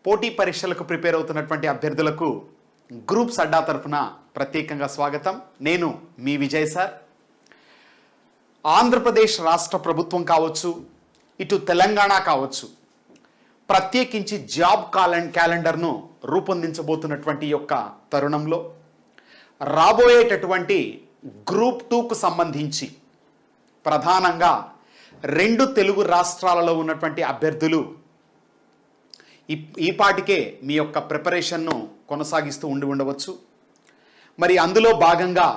పోటీ పరీక్షలకు ప్రిపేర్ అవుతున్నటువంటి అభ్యర్థులకు గ్రూప్స్ అడ్డా తరఫున ప్రత్యేకంగా స్వాగతం. నేను మీ విజయ్ సార్. ఆంధ్రప్రదేశ్ రాష్ట్ర ప్రభుత్వం కావచ్చు, ఇటు తెలంగాణ కావచ్చు, ప్రత్యేకించి జాబ్ క్యాలెండర్ను రూపొందించబోతున్నటువంటి యొక్క తరుణంలో రాబోయేటటువంటి గ్రూప్ 2కు సంబంధించి ప్రధానంగా 2 తెలుగు రాష్ట్రాలలో ఉన్నటువంటి అభ్యర్థులు ఈపాటికే మీ యొక్క ప్రిపరేషన్ను కొనసాగిస్తూ ఉండవచ్చు. మరి అందులో భాగంగా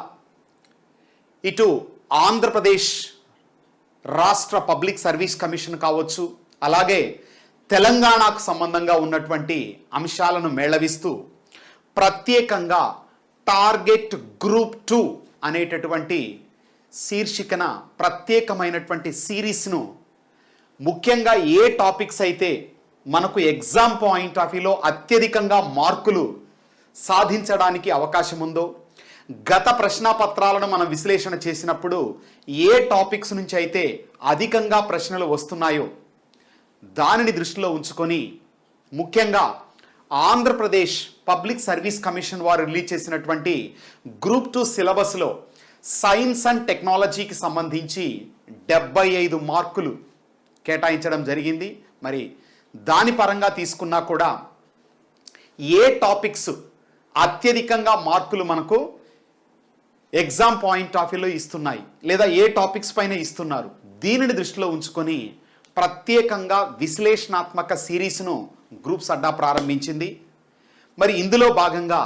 ఇటు ఆంధ్రప్రదేశ్ రాష్ట్ర పబ్లిక్ సర్వీస్ కమిషన్ కావచ్చు, అలాగే తెలంగాణకు సంబంధంగా ఉన్నటువంటి అంశాలను మేళవిస్తూ ప్రత్యేకంగా టార్గెట్ గ్రూప్ 2 అనేటటువంటి శీర్షికన ప్రత్యేకమైనటువంటి సిరీస్ను, ముఖ్యంగా ఏ టాపిక్స్ అయితే మనకు ఎగ్జామ్ పాయింట్ ఆఫ్ వ్యూలో అత్యధికంగా మార్కులు సాధించడానికి అవకాశం ఉందో, గత ప్రశ్నాపత్రాలను మనం విశ్లేషణ చేసినప్పుడు ఏ టాపిక్స్ నుంచి అయితే అధికంగా ప్రశ్నలు వస్తున్నాయో దానిని దృష్టిలో ఉంచుకొని ముఖ్యంగా ఆంధ్రప్రదేశ్ పబ్లిక్ సర్వీస్ కమిషన్ వారు రిలీజ్ చేసినటువంటి గ్రూప్ 2 సిలబస్లో సైన్స్ అండ్ టెక్నాలజీకి సంబంధించి 75 మార్కులు కేటాయించడం జరిగింది. మరి దాని పరంగా తీసుకున్నా కూడా ఏ టాపిక్స్ అత్యధికంగా మార్కులు మనకు ఎగ్జామ్ పాయింట్ ఆఫ్ వ్యూలో ఇస్తున్నాయి, లేదా ఏ టాపిక్స్ పైన ఇస్తున్నారు, దీనిని దృష్టిలో ఉంచుకొని ప్రత్యేకంగా విశ్లేషణాత్మక సిరీస్ను గ్రూప్స్ అడ్డా ప్రారంభించింది. మరి ఇందులో భాగంగా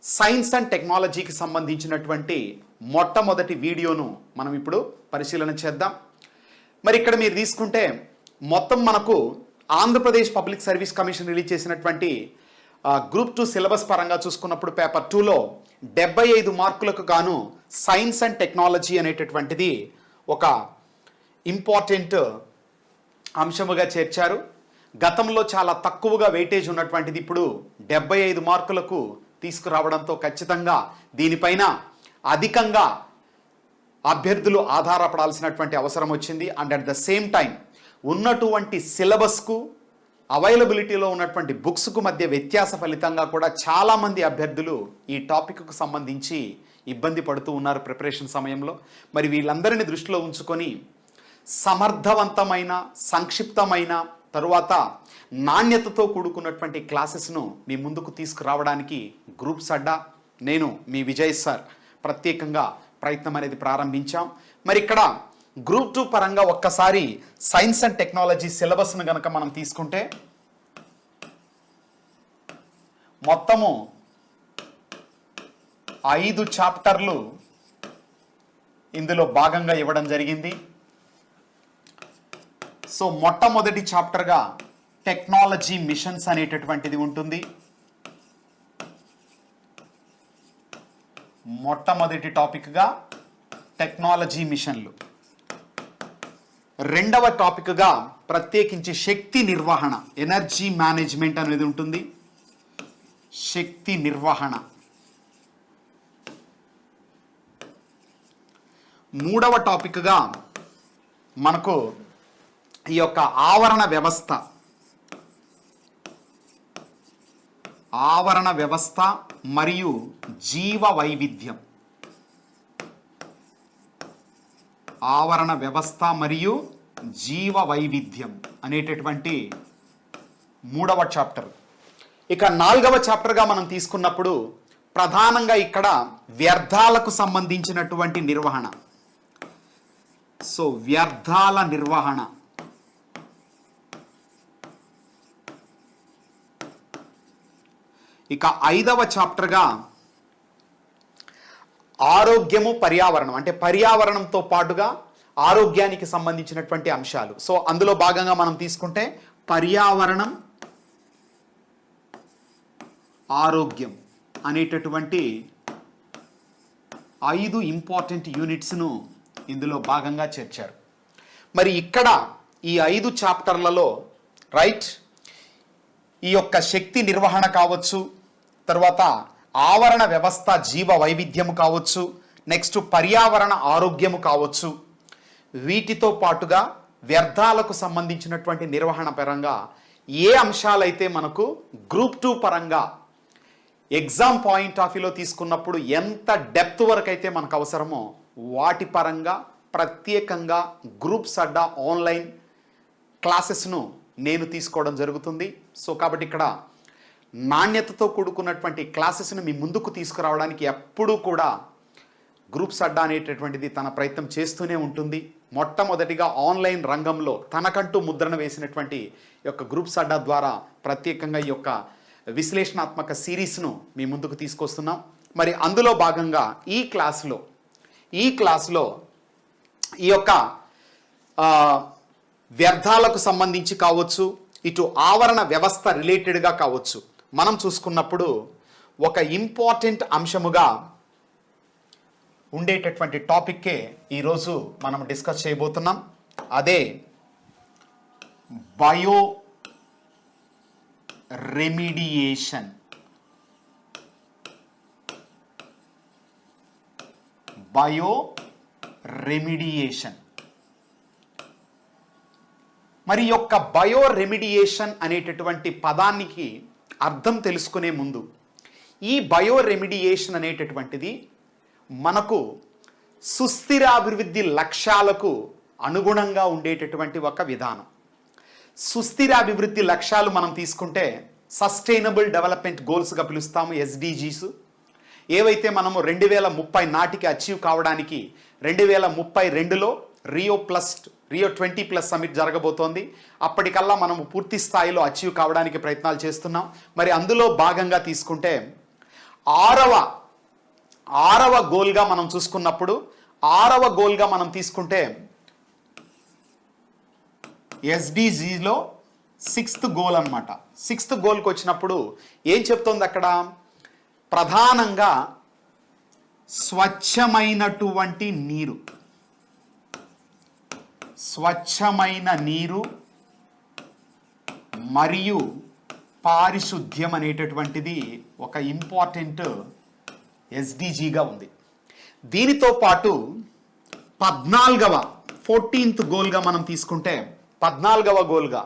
సైన్స్ అండ్ టెక్నాలజీకి సంబంధించినటువంటి మొట్టమొదటి వీడియోను మనం ఇప్పుడు పరిశీలన చేద్దాం. మరి ఇక్కడ మీరు తీసుకుంటే మొత్తం మనకు Andhra Pradesh public service commission release చేసినటువంటి గ్రూప్ 2 సిలబస్ పరంగా చూసుకున్నప్పుడు పేపర్ 2లో 75 మార్కులకు గాను సైన్స్ అండ్ టెక్నాలజీ అనేటటువంటిది ఒక ఇంపార్టెంట్ అంశముగా చేర్చారు. గతంలో చాలా తక్కువగా వెయిటేజ్ ఉన్నటువంటిది ఇప్పుడు 75 మార్కులకు తీసుకురావడంతో ఖచ్చితంగా దీనిపైన అధికంగా అభ్యర్థులు ఆధారపడాల్సినటువంటి అవసరం వచ్చింది. And at the same time ఉన్నటువంటి సిలబస్కు, అవైలబిలిటీలో ఉన్నటువంటి బుక్స్కు మధ్య వ్యత్యాస ఫలితంగా కూడా చాలామంది అభ్యర్థులు ఈ టాపిక్కు సంబంధించి ఇబ్బంది పడుతూ ఉన్నారు ప్రిపరేషన్ సమయంలో. మరి వీళ్ళందరినీ దృష్టిలో ఉంచుకొని సమర్థవంతమైన, సంక్షిప్తమైన, తరువాత నాణ్యతతో కూడుకున్నటువంటి క్లాసెస్ను మీ ముందుకు తీసుకురావడానికి గ్రూప్స్ అడ్డా, నేను మీ విజయ్ సార్ ప్రత్యేకంగా ప్రయత్నం అనేది ప్రారంభించాం. మరి ఇక్కడ గ్రూప్ 2 పరంగా ఒక్కసారి సైన్స్ అండ్ టెక్నాలజీ సిలబస్ను గనక మనం తీసుకుంటే మొత్తము 5 చాప్టర్లు ఇందులో భాగంగా ఇవ్వడం జరిగింది. సో మొట్టమొదటి చాప్టర్గా టెక్నాలజీ మిషన్స్ అనేటటువంటిది ఉంటుంది. మొట్టమొదటి టాపిక్గా టెక్నాలజీ మిషన్లు. రెండవ టాపిక్గా ప్రత్యేకించి శక్తి నిర్వహణ, ఎనర్జీ మేనేజ్మెంట్ అనేది ఉంటుంది. శక్తి నిర్వహణ. మూడవ టాపిక్గా మనకు ఈ యొక్క ఆవరణ వ్యవస్థ మరియు జీవ వైవిధ్యం. ఆవరణ వ్యవస్థ మరియు జీవ వైవిధ్యం అనేటటువంటి మూడవ చాప్టర్. ఇక 4వ చాప్టర్గా మనం తీసుకున్నప్పుడు ప్రధానంగా ఇక్కడ వ్యర్థాలకు సంబంధించినటువంటి నిర్వహణ. సో వ్యర్థాల నిర్వహణ. ఇక 5వ చాప్టర్గా ఆరోగ్యము, పర్యావరణం, అంటే పర్యావరణంతో పాటుగా ఆరోగ్యానికి సంబంధించినటువంటి అంశాలు. సో అందులో భాగంగా మనం తీసుకుంటే పర్యావరణం, ఆరోగ్యం అనేటటువంటి 5 ఇంపార్టెంట్ యూనిట్స్ను ఇందులో భాగంగా చేర్చారు. మరి ఇక్కడ ఈ 5 చాప్టర్లలో ఈ యొక్క శక్తి నిర్వహణ కావచ్చు, తర్వాత ఆవరణ వ్యవస్థ జీవ వైవిధ్యము కావచ్చు, నెక్స్ట్ పర్యావరణ ఆరోగ్యము కావచ్చు, వీటితో పాటుగా వ్యర్థాలకు సంబంధించినటువంటి నిర్వహణ పరంగా ఏ అంశాలైతే మనకు గ్రూప్ 2 పరంగా ఎగ్జామ్ పాయింట్ ఆఫ్ వ్యూలో తీసుకున్నప్పుడు ఎంత డెప్త్ వరకు అయితే మనకు అవసరమో వాటి పరంగా ప్రత్యేకంగా గ్రూప్స్ అడ్డా ఆన్లైన్ క్లాసెస్ను నేను తీసుకోవడం జరుగుతుంది. సో కాబట్టి ఇక్కడ నాణ్యతతో కూడుకున్నటువంటి క్లాసెస్ను మీ ముందుకు తీసుకురావడానికి ఎప్పుడూ కూడా గ్రూప్స్ అడ్డా అనేటటువంటిది తన ప్రయత్నం చేస్తూనే ఉంటుంది. మొట్టమొదటిగా ఆన్లైన్ రంగంలో తనకంటూ ముద్రణ వేసినటువంటి యొక్క గ్రూప్స్ అడ్డా ద్వారా ప్రత్యేకంగా ఈ యొక్క విశ్లేషణాత్మక సిరీస్ను మీ ముందుకు తీసుకొస్తున్నాం. మరి అందులో భాగంగా ఈ క్లాస్లో ఈ యొక్క వ్యర్థాలకు సంబంధించి కావచ్చు, ఇటు ఆవరణ వ్యవస్థ రిలేటెడ్గా కావచ్చు, మనం చూసుకున్నప్పుడు ఒక ఇంపార్టెంట్ అంశముగా ఉండేటటువంటి టాపిక్కే ఈరోజు మనం డిస్కస్ చేయబోతున్నాం. అదే బయో రెమిడియేషన్. Bio remediation. మరి యొక్క బయో రెమిడియేషన్ అనేటటువంటి పదానికి అర్థం తెలుసుకునే ముందు ఈ బయో రెమిడియేషన్ అనేటటువంటిది మనకు సుస్థిరాభివృద్ధి లక్ష్యాలకు అనుగుణంగా ఉండేటటువంటి ఒక విధానం. సుస్థిరాభివృద్ధి లక్ష్యాలు మనం తీసుకుంటే సస్టైనబుల్ డెవలప్మెంట్ గోల్స్గా పిలుస్తాము, ఎస్డిజీస్. ఏవైతే మనము 2030 నాటికి అచీవ్ కావడానికి 2032లో రియో 20+ సమిట్ జరగబోతోంది. అప్పటికల్లా మనము పూర్తి స్థాయిలో అచీవ్ కావడానికి ప్రయత్నాలు చేస్తున్నాం. మరి అందులో భాగంగా తీసుకుంటే ఆరవ గోల్గా మనం చూసుకున్నప్పుడు మనం తీసుకుంటే ఎస్డిజిలో 6th గోల్ అన్నమాట. 6th గోల్కి వచ్చినప్పుడు ఏం చెప్తోంది అక్కడ? ప్రధానంగా స్వచ్ఛమైనటువంటి నీరు మరియు పారిశుద్ధ్యం అనేటటువంటిది ఒక ఇంపార్టెంట్ ఎస్డిజిగా ఉంది. దీనితో పాటు 14th గోల్గా మనం తీసుకుంటే 14వ గోల్గా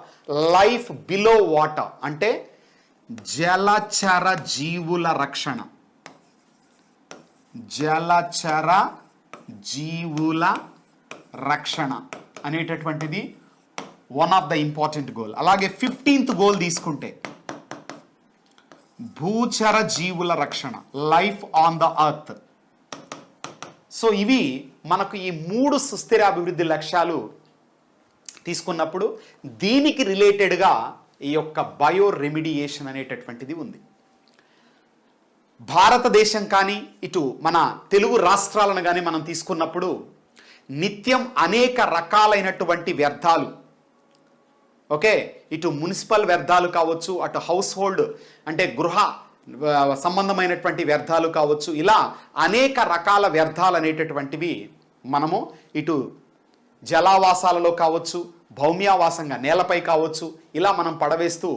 లైఫ్ బిలో వాటర్, అంటే జలచర జీవుల రక్షణ. జలచర జీవుల రక్షణ అనేటటువంటిది one of the important goal. అలాగే 15th గోల్ తీసుకుంటే భూచర జీవుల రక్షణ, life on the earth. So ఇవి మనకు ఈ 3 సుస్థిర అభివృద్ధి లక్ష్యాలు తీసుకున్నప్పుడు దీనికి రిలేటెడ్గా ఈ యొక్క బయో రెమిడియేషన్ అనేటటువంటిది ఉంది. భారతదేశం కానీ ఇటు మన తెలుగు రాష్ట్రాలను కానీ మనం తీసుకున్నప్పుడు నిత్యం అనేక రకాలైనటువంటి వ్యర్థాలు, ఓకే, ఇటు మున్సిపల్ వ్యర్థాలు కావచ్చు, అటు హౌస్ హోల్డ్ అంటే గృహ సంబంధమైనటువంటి వ్యర్థాలు కావచ్చు, ఇలా అనేక రకాల వ్యర్థాలు అనేటటువంటివి మనము ఇటు జలావాసాలలో కావచ్చు, భౌమ్యావాసంగా నేలపై కావచ్చు, ఇలా మనం పడవేస్తూ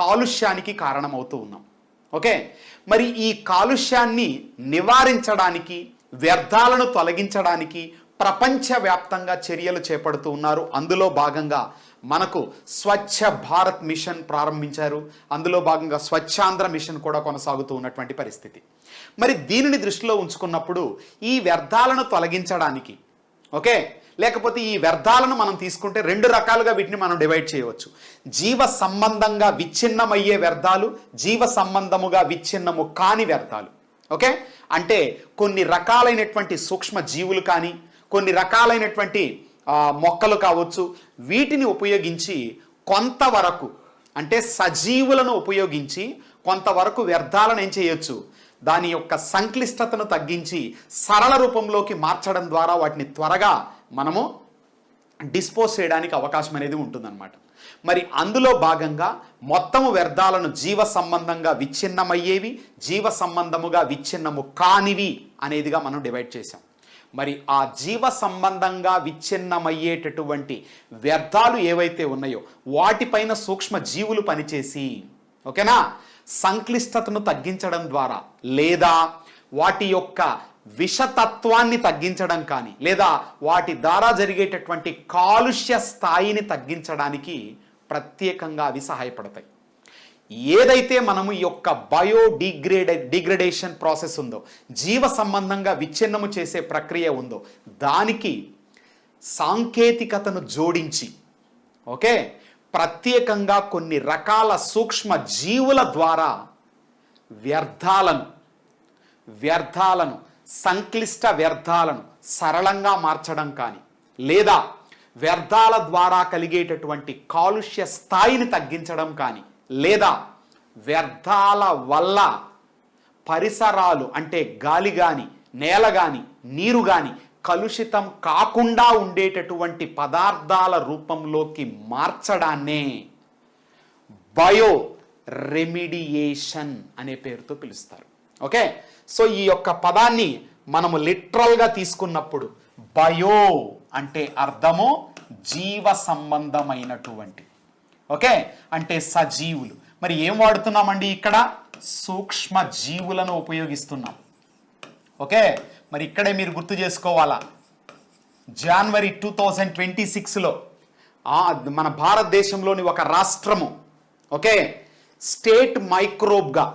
కాలుష్యానికి కారణమవుతూ ఉన్నాం. ఓకే, మరి ఈ కాలుష్యాన్ని నివారించడానికి, వ్యర్థాలను తొలగించడానికి ప్రపంచవ్యాప్తంగా చర్యలు చేపడుతూ ఉన్నారు. అందులో భాగంగా మనకు స్వచ్ఛ భారత్ మిషన్ ప్రారంభించారు. అందులో భాగంగా స్వచ్ఛాంధ్ర మిషన్ కూడా కొనసాగుతూ ఉన్నటువంటి పరిస్థితి. మరి దీనిని దృష్టిలో ఉంచుకున్నప్పుడు ఈ వ్యర్థాలను తొలగించడానికి, ఓకే, లేకపోతే ఈ వ్యర్థాలను మనం తీసుకుంటే 2 రకాలుగా వీటిని మనం డివైడ్ చేయవచ్చు. జీవ సంబంధంగా విచ్ఛిన్నమయ్యే వ్యర్థాలు, జీవ సంబంధముగా విచ్ఛిన్నము కాని వ్యర్థాలు. ఓకే, అంటే కొన్ని రకాలైనటువంటి సూక్ష్మ జీవులు కానీ, కొన్ని రకాలైనటువంటి మొక్కలు కావచ్చు, వీటిని ఉపయోగించి కొంతవరకు, అంటే సజీవులను ఉపయోగించి కొంతవరకు వ్యర్థాలను ఏం చేయొచ్చు, దాని యొక్క సంక్లిష్టతను తగ్గించి సరళ రూపంలోకి మార్చడం ద్వారా వాటిని త్వరగా మనము డిస్పోజ్ చేయడానికి అవకాశం అనేది ఉంటుందన్నమాట. మరి అందులో భాగంగా మొత్తము వ్యర్థాలను జీవ సంబంధంగా విచ్ఛిన్నమయ్యేవి, జీవ సంబంధముగా విచ్ఛిన్నము కానివి అనేదిగా మనం డివైడ్ చేసాం. మరి ఆ జీవ సంబంధంగా విచ్ఛిన్నమయ్యేటటువంటి వ్యర్థాలు ఏవైతే ఉన్నాయో వాటిపైన సూక్ష్మ జీవులు పనిచేసి, ఓకేనా, సంక్లిష్టతను తగ్గించడం ద్వారా లేదా వాటి యొక్క విషతత్వాన్ని తగ్గించడం కానీ, లేదా వాటి ద్వారా జరిగేటటువంటి కాలుష్య స్థాయిని తగ్గించడానికి ప్రత్యేకంగా అవి సహాయపడతాయి. ఏదైతే మనము ఈ యొక్క డిగ్రేడేషన్ ప్రాసెస్ ఉందో, జీవ సంబంధంగా విచ్ఛిన్నము చేసే ప్రక్రియ ఉందో, దానికి సాంకేతికతను జోడించి ఓకే ప్రత్యేకంగా కొన్ని రకాల సూక్ష్మ జీవుల ద్వారా వ్యర్థాలను సంక్లిష్ట వ్యర్థాలను సరళంగా మార్చడం కానీ, లేదా వ్యర్థాల ద్వారా కలిగేటటువంటి కాలుష్య స్థాయిని తగ్గించడం కానీ, లేదా వ్యర్థాల వల్ల పరిసరాలు అంటే గాలి కానీ, నేల కానీ, నీరు కానీ కలుషితం కాకుండా ఉండేటటువంటి పదార్థాల రూపంలోకి మార్చడాన్నే బయో రెమిడియేషన్ అనే పేరుతో పిలుస్తారు. ఓకే, సో ఈ యొక్క పదాన్ని మనము లిటరల్గా తీసుకున్నప్పుడు బయో అంటే అర్థము జీవ సంబంధమైనటువంటి, ఓకే అంటే సజీవులు. మరి ఏం వాడుతున్నామండి ఇక్కడ? సూక్ష్మ జీవులను ఉపయోగిస్తున్నాం. ఓకే, మరి ఇక్కడే మీరు గుర్తు చేసుకోవాలా, జనవరి 2026లో మన భారతదేశంలోని ఒక రాష్ట్రము ఓకే స్టేట్ మైక్రోబ్గా,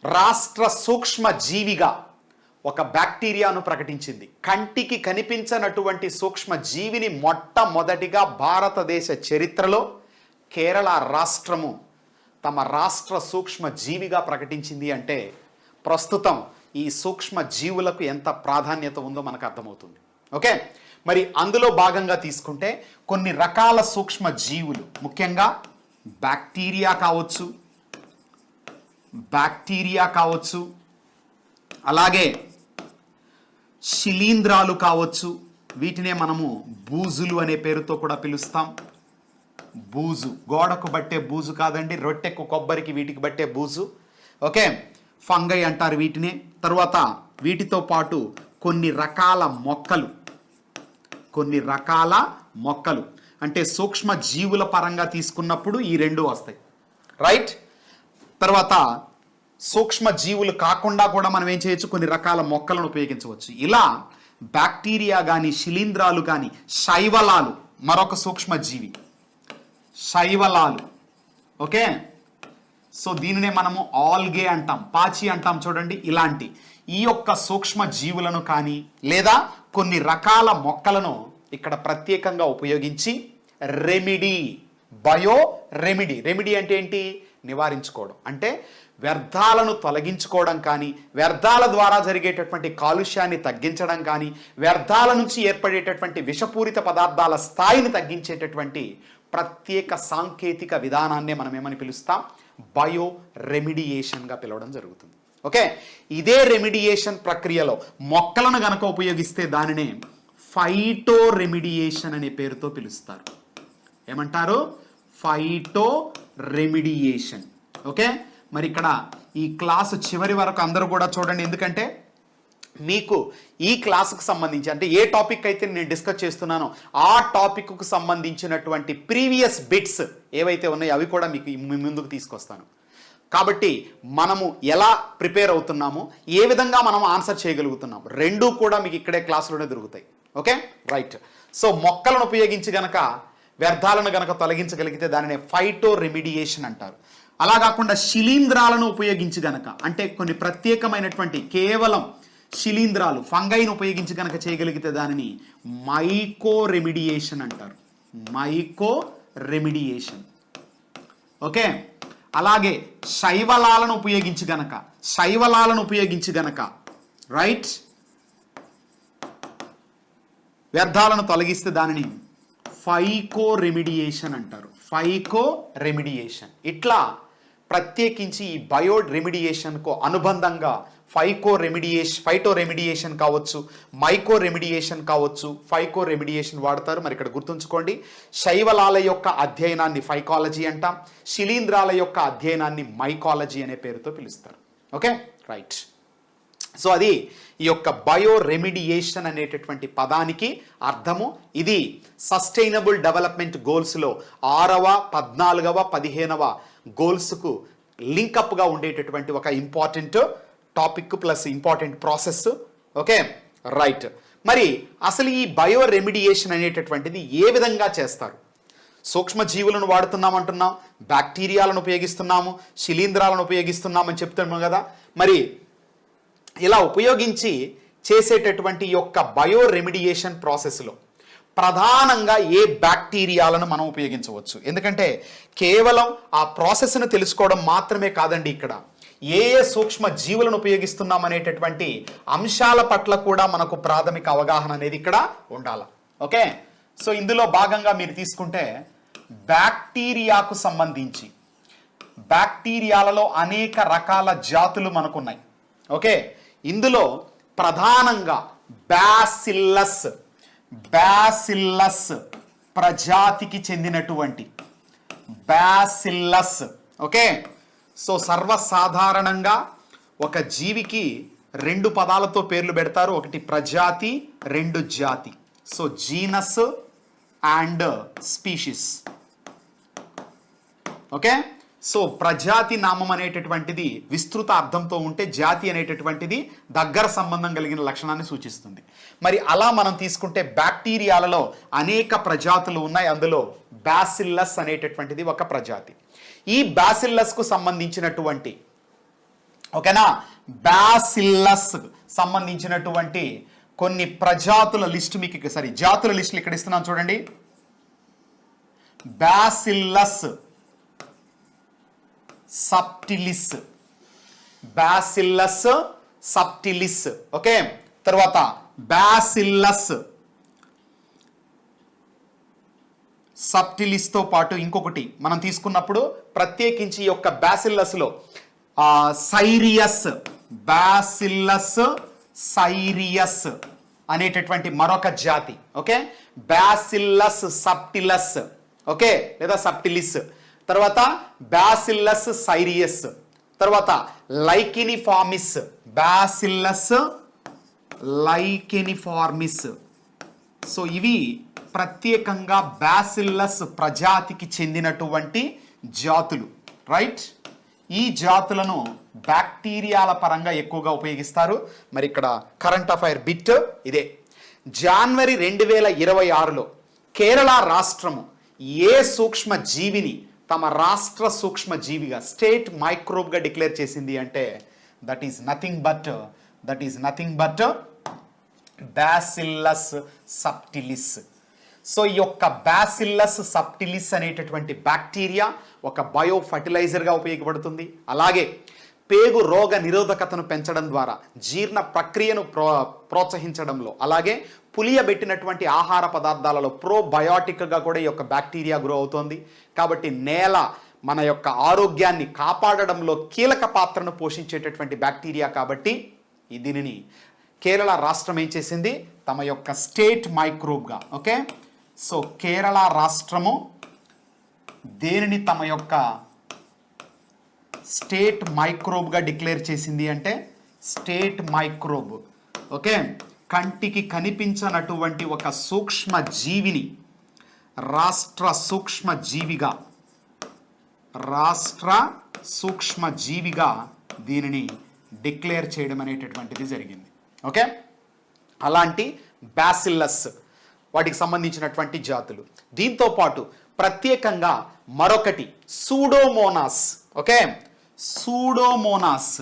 రాష్ట్ర సూక్ష్మ జీవిగా ఒక బ్యాక్టీరియాను ప్రకటించింది. కంటికి కనిపించనటువంటి సూక్ష్మ జీవిని మొట్టమొదటిగా భారతదేశ చరిత్రలో కేరళ రాష్ట్రము తమ రాష్ట్ర సూక్ష్మ జీవిగా ప్రకటించింది. అంటే ప్రస్తుతం ఈ సూక్ష్మ జీవులకు ఎంత ప్రాధాన్యత ఉందో మనకు అర్థమవుతుంది. ఓకే, మరి అందులో భాగంగా తీసుకుంటే కొన్ని రకాల సూక్ష్మ జీవులు, ముఖ్యంగా బ్యాక్టీరియా కావచ్చు, అలాగే శిలీంధ్రాలు కావచ్చు, వీటినే మనము బూజులు అనే పేరుతో కూడా పిలుస్తాం. బూజు గోడకు బట్టే బూజు కాదండి, రొట్టెకు కొబ్బరికి వీటికి బట్టే బూజు. ఓకే, ఫంగై అంటారు వీటినే. తర్వాత వీటితో పాటు కొన్ని రకాల మొక్కలు అంటే సూక్ష్మ జీవుల పరంగా తీసుకున్నప్పుడు ఈ రెండు వస్తాయి, రైట్. తర్వాత సూక్ష్మ జీవులు కాకుండా కూడా మనం ఏం చేయొచ్చు, కొన్ని రకాల మొక్కలను ఉపయోగించవచ్చు. ఇలా బ్యాక్టీరియా కానీ, శిలీంధ్రాలు కానీ, శైవలాలు మరొక సూక్ష్మ జీవి, శైవలాలు. ఓకే, సో దీనినే మనము ఆల్గే అంటాం, పాచి అంటాం చూడండి. ఇలాంటి ఈ యొక్క సూక్ష్మ జీవులను కానీ లేదా కొన్ని రకాల మొక్కలను ఇక్కడ ప్రత్యేకంగా ఉపయోగించి రెమిడీ అంటే ఏంటి? నివారించుకోవడం, అంటే వ్యర్థాలను తొలగించుకోవడం కానీ, వ్యర్థాల ద్వారా జరిగేటటువంటి కాలుష్యాన్ని తగ్గించడం కానీ, వ్యర్థాల నుంచి ఏర్పడేటటువంటి విషపూరిత పదార్థాల స్థాయిని తగ్గించేటటువంటి ప్రత్యేక సాంకేతిక విధానాన్నే మనం ఏమని పిలుస్తాం? బయో రెమిడియేషన్గా పిలవడం జరుగుతుంది. ఓకే, ఇదే రెమిడియేషన్ ప్రక్రియలో మొక్కలను గనక ఉపయోగిస్తే దానినే ఫైటో రెమిడియేషన్ అనే పేరుతో పిలుస్తారు. ఏమంటారు? Phyto remediation. ఓకే, మరి ఇక్కడ ఈ క్లాసు చివరి వరకు అందరూ కూడా చూడండి, ఎందుకంటే మీకు ఈ క్లాసుకు సంబంధించి అంటే ఏ టాపిక్ అయితే నేను డిస్కస్ చేస్తున్నానో ఆ టాపిక్కు సంబంధించినటువంటి ప్రీవియస్ బిట్స్ ఏవైతే ఉన్నాయో అవి కూడా మీకు మీ ముందుకు తీసుకొస్తాను. కాబట్టి మనము ఎలా ప్రిపేర్ అవుతున్నాము, ఏ విధంగా మనం ఆన్సర్ చేయగలుగుతున్నాము, రెండూ కూడా మీకు ఇక్కడే క్లాసులోనే దొరుకుతాయి. Okay, right. సో మొక్కలను ఉపయోగించి గనక వ్యర్థాలను గనక తొలగించగలిగితే దానిని ఫైటో రెమిడియేషన్ అంటారు. అలా కాకుండా శిలీంధ్రాలను ఉపయోగించి గనక, అంటే కొన్ని ప్రత్యేకమైనటువంటి కేవలం శిలీంధ్రాలు ఫంగైని ఉపయోగించి కనుక చేయగలిగితే దానిని మైకో రెమిడియేషన్ అంటారు. మైకో రెమిడియేషన్. ఓకే, అలాగే శైవలాలను ఉపయోగించి గనక రైట్ వ్యర్థాలను తొలగిస్తే దానిని ఫైకో రెమిడియేషన్ అంటారు. ఫైకో రెమిడియేషన్. ఇట్లా ప్రత్యేకించి ఈ బయో రెమిడియేషన్కు అనుబంధంగా ఫైటో రెమిడియేషన్ కావచ్చు, మైకో రెమిడియేషన్ కావచ్చు, ఫైకో రెమిడియేషన్ వాడతారు. మరి ఇక్కడ గుర్తుంచుకోండి, శైవలాల యొక్క అధ్యయనాన్ని ఫైకాలజీ అంటాం, శిలీంధ్రాల యొక్క అధ్యయనాన్ని మైకాలజీ అనే పేరుతో పిలుస్తారు. Okay, right. సో అది ఈ యొక్క బయో రెమిడియేషన్ అనేటటువంటి పదానికి అర్థము. ఇది సస్టైనబుల్ డెవలప్మెంట్ గోల్స్లో 6వ, 14వ, 15వ గోల్స్కు లింకప్గా ఉండేటటువంటి ఒక important topic plus important process. Okay, right. మరి అసలు ఈ బయో రెమిడియేషన్ అనేటటువంటిది ఏ విధంగా చేస్తారు? సూక్ష్మజీవులను వాడుతున్నామంటున్నాం, బ్యాక్టీరియాలను ఉపయోగిస్తున్నాము, శిలీంధ్రాలను ఉపయోగిస్తున్నామని చెప్తున్నాము కదా. మరి ఇలా ఉపయోగించి చేసేటటువంటి యొక్క బయో రెమిడియేషన్ ప్రాసెస్లో ప్రధానంగా ఏ బ్యాక్టీరియాలను మనం ఉపయోగించవచ్చు? ఎందుకంటే కేవలం ఆ ప్రాసెస్ను తెలుసుకోవడం మాత్రమే కాదండి, ఇక్కడ ఏ సూక్ష్మ జీవులను ఉపయోగిస్తున్నాం అనేటటువంటి అంశాల పట్ల కూడా మనకు ప్రాథమిక అవగాహన అనేది ఇక్కడ ఉండాలి. ఓకే, సో ఇందులో భాగంగా మీరు తీసుకుంటే బ్యాక్టీరియాకు సంబంధించి బ్యాక్టీరియాలలో అనేక రకాల జాతులు మనకున్నాయి. ఓకే, ఇందులో ప్రధానంగా బ్యాసిల్లస్ ప్రజాతికి చెందినటువంటి బ్యాసిల్లస్. ఓకే, సో సర్వసాధారణంగా ఒక జీవికి 2 పదాలతో పేర్లు పెడతారు, ఒకటి ప్రజాతి, 2 జాతి. So genus and species. Okay, so ప్రజాతి నామం అనేటటువంటిది విస్తృత అర్థంతో ఉంటే, జాతి అనేటటువంటిది దగ్గర సంబంధం కలిగిన లక్షణాన్ని సూచిస్తుంది. మరి అలా మనం తీసుకుంటే బ్యాక్టీరియాలలో అనేక ప్రజాతులు ఉన్నాయి, అందులో బ్యాసిల్లస్ అనేటటువంటిది ఒక ప్రజాతి. ఈ బ్యాసిల్లస్కు సంబంధించినటువంటి ఓకేనా, బ్యాసిల్లస్ సంబంధించినటువంటి కొన్ని ప్రజాతుల లిస్టు మీకు జాతుల లిస్టులు ఇక్కడ ఇస్తున్నాను చూడండి. Bacillus subtilis. ఓకే, తర్వాత బ్యాసిల్లస్ సబ్టిలిస్ తో పాటు ఇంకొకటి మనం తీసుకున్నప్పుడు ప్రత్యేకించి ఈ యొక్క బ్యాసిల్లస్లో బ్యాసిల్లస్ సైరియస్ అనేటటువంటి మరొక జాతి. ఓకే, బ్యాసిల్లస్ సబ్టిలస్, ఓకే, లేదా సబ్టిలిస్, తర్వాత బ్యాసిల్లస్ సైరియస్, తర్వాత లైకెనిఫార్మిస్, బ్యాసిల్లస్ లైకెనిఫార్మిస్. సో ఇవి ప్రత్యేకంగా బ్యాసిల్లస్ ప్రజాతికి చెందినటువంటి జాతులు, రైట్. ఈ జాతులను బ్యాక్టీరియాల పరంగా ఎక్కువగా ఉపయోగిస్తారు. మరి ఇక్కడ కరెంట్ అఫైర్ బిట్ ఇదే. జనవరి 2026లో కేరళ రాష్ట్రము ఏ సూక్ష్మ జీవిని తమ రాష్ట్ర సూక్ష్మ జీవిగా స్టేట్ మైక్రోబ్గా డిక్లేర్ చేసింది అంటే that is nothing but Bacillus subtilis. So ఈ యొక్క బ్యాసిల్లస్ సబ్టిలిస్ అనేటటువంటి బ్యాక్టీరియా ఒక బయో ఫర్టిలైజర్గా ఉపయోగపడుతుంది. అలాగే పేగు రోగ నిరోధకతను పెంచడం ద్వారా జీర్ణ ప్రక్రియను ప్రోత్సహించడంలో, అలాగే పులియబెట్టినటువంటి ఆహార పదార్థాలలో ప్రోబయాటిక్గా కూడా ఈ యొక్క బ్యాక్టీరియా గ్రో అవుతోంది. కాబట్టి నేల మన యొక్క ఆరోగ్యాన్ని కాపాడడంలో కీలక పాత్రను పోషించేటటువంటి బ్యాక్టీరియా. కాబట్టి దీనిని కేరళ రాష్ట్రం ఏం చేసింది, తమ యొక్క స్టేట్ మైక్రోబ్గా, ఓకే, సో కేరళ రాష్ట్రము దేనిని తమ యొక్క స్టేట్ మైక్రోబ్గా డిక్లేర్ చేసింది అంటే స్టేట్ మైక్రోబ్. ఓకే, కంటికి కనిపించనటువంటి ఒక సూక్ష్మ జీవిని రాష్ట్ర సూక్ష్మ జీవిగా దీనిని డిక్లేర్ చేయడం అనేటటువంటిది జరిగింది. ఓకే, అలాంటి బ్యాసిల్లస్ వాటికి సంబంధించినటువంటి జాతులు. దీంతో పాటు ప్రత్యేకంగా మరొకటి సూడోమోనాస్. Okay, Pseudomonas.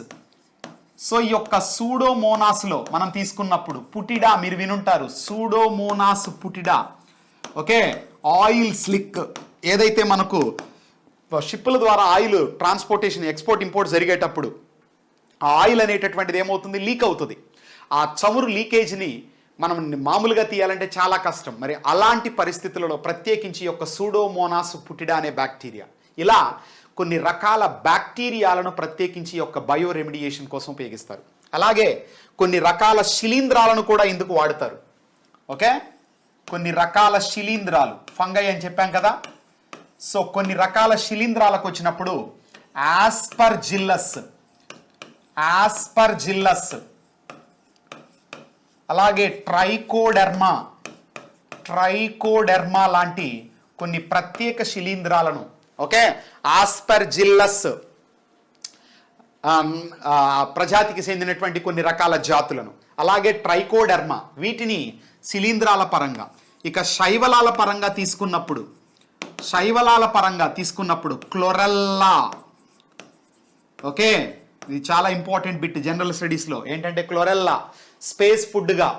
సో ఈ యొక్క సూడోమోనాస్లో మనం తీసుకున్నప్పుడు పుటిడా మీరు వినుంటారు, సూడోమోనాస్ పుటిడా. ఓకే, ఆయిల్ స్లిక్, ఏదైతే మనకు షిప్పుల ద్వారా ఆయిల్ ట్రాన్స్పోర్టేషన్ ఎక్స్పోర్ట్ ఇంపోర్ట్ జరిగేటప్పుడు ఆ ఆయిల్ అనేటటువంటిది ఏమవుతుంది, లీక్ అవుతుంది. ఆ చమురు లీకేజ్ని మనం మామూలుగా తీయాలంటే చాలా కష్టం. మరి అలాంటి పరిస్థితులలో ప్రత్యేకించి యొక్క సూడోమోనాస్ పుటిడా అనే బ్యాక్టీరియా, ఇలా కొన్ని రకాల బ్యాక్టీరియాలను ప్రత్యేకించి యొక్క బయో రెమిడియేషన్ కోసం ఉపయోగిస్తారు. అలాగే కొన్ని రకాల శిలీంధ్రాలను కూడా ఇందుకు వాడతారు. ఓకే, కొన్ని రకాల శిలీంధ్రాలు, ఫంగై అని చెప్పాం కదా. సో కొన్ని రకాల శిలీంధ్రాలకు వచ్చినప్పుడు ఆస్పర్జిల్లస్, అలాగే ట్రైకోడెర్మా లాంటి కొన్ని ప్రత్యేక శిలీంధ్రాలను, ఓకే, ఆస్పర్జిల్లస్ ప్రజాతికి చెందినటువంటి కొన్ని రకాల జాతులను, అలాగే ట్రైకోడెర్మా, వీటిని శిలీంధ్రాల పరంగా. ఇక శైవలాల పరంగా తీసుకున్నప్పుడు శైవలాల పరంగా తీసుకున్నప్పుడు క్లోరెల్లా. ఓకే, ఇది చాలా ఇంపార్టెంట్ బిట్ జనరల్ స్టడీస్లో. ఏంటంటే క్లోరెల్లా స్పేస్ ఫుడ్గా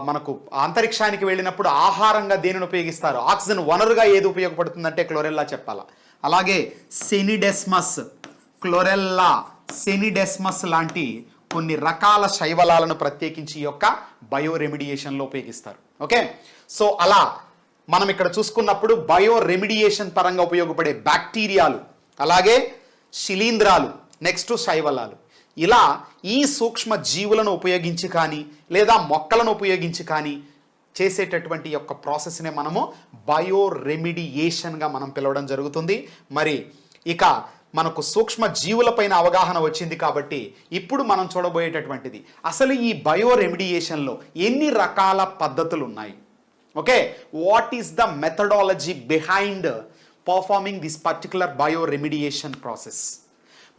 మనకు అంతరిక్షానికి వెళ్ళినప్పుడు ఆహారంగా దేనిని ఉపయోగిస్తారు, ఆక్సిజన్ వనరుగా ఏది ఉపయోగపడుతుందంటే క్లోరెల్లా చెప్పాలా. అలాగే సెనిడెస్మస్, క్లోరెల్లా, సెనిడెస్మస్ లాంటి కొన్ని రకాల శైవలాలను ప్రత్యేకించి ఈ యొక్క బయో రెమిడియేషన్లో ఉపయోగిస్తారు. ఓకే, సో అలా మనం ఇక్కడ చూసుకున్నప్పుడు బయో రెమిడియేషన్ పరంగా ఉపయోగపడే బ్యాక్టీరియాలు, అలాగే శిలీంధ్రాలు, నెక్స్ట్ శైవలాలు, ఇలా ఈ సూక్ష్మ జీవులను ఉపయోగించి కానీ లేదా మొక్కలను ఉపయోగించి కానీ చేసేటటువంటి యొక్క ప్రాసెస్నే మనము బయో రెమిడియేషన్గా మనం పిలవడం జరుగుతుంది. మరి ఇక మనకు సూక్ష్మ జీవులపైన అవగాహన వచ్చింది కాబట్టి ఇప్పుడు మనం చూడబోయేటటువంటిది అసలు ఈ బయో రెమిడియేషన్లో ఎన్ని రకాల పద్ధతులు ఉన్నాయి. Okay, what is the methodology behind performing this particular bio remediation process.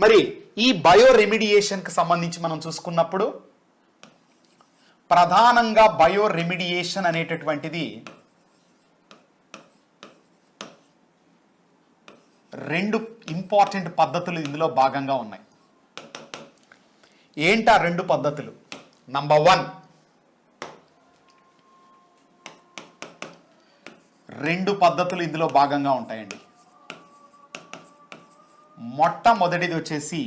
మరి ఈ బయో రెమిడియేషన్కి సంబంధించి మనం చూసుకున్నప్పుడు ప్రధానంగా బయో రెమిడియేషన్ అనేటటువంటిది రెండు ఇంపార్టెంట్ పద్ధతులు ఇందులో భాగంగా ఉన్నాయి. ఏంటా రెండు పద్ధతులు? నంబర్ 1, రెండు పద్ధతులు ఇందులో భాగంగా ఉంటాయండి. మొట్టమొదటిది వచ్చేసి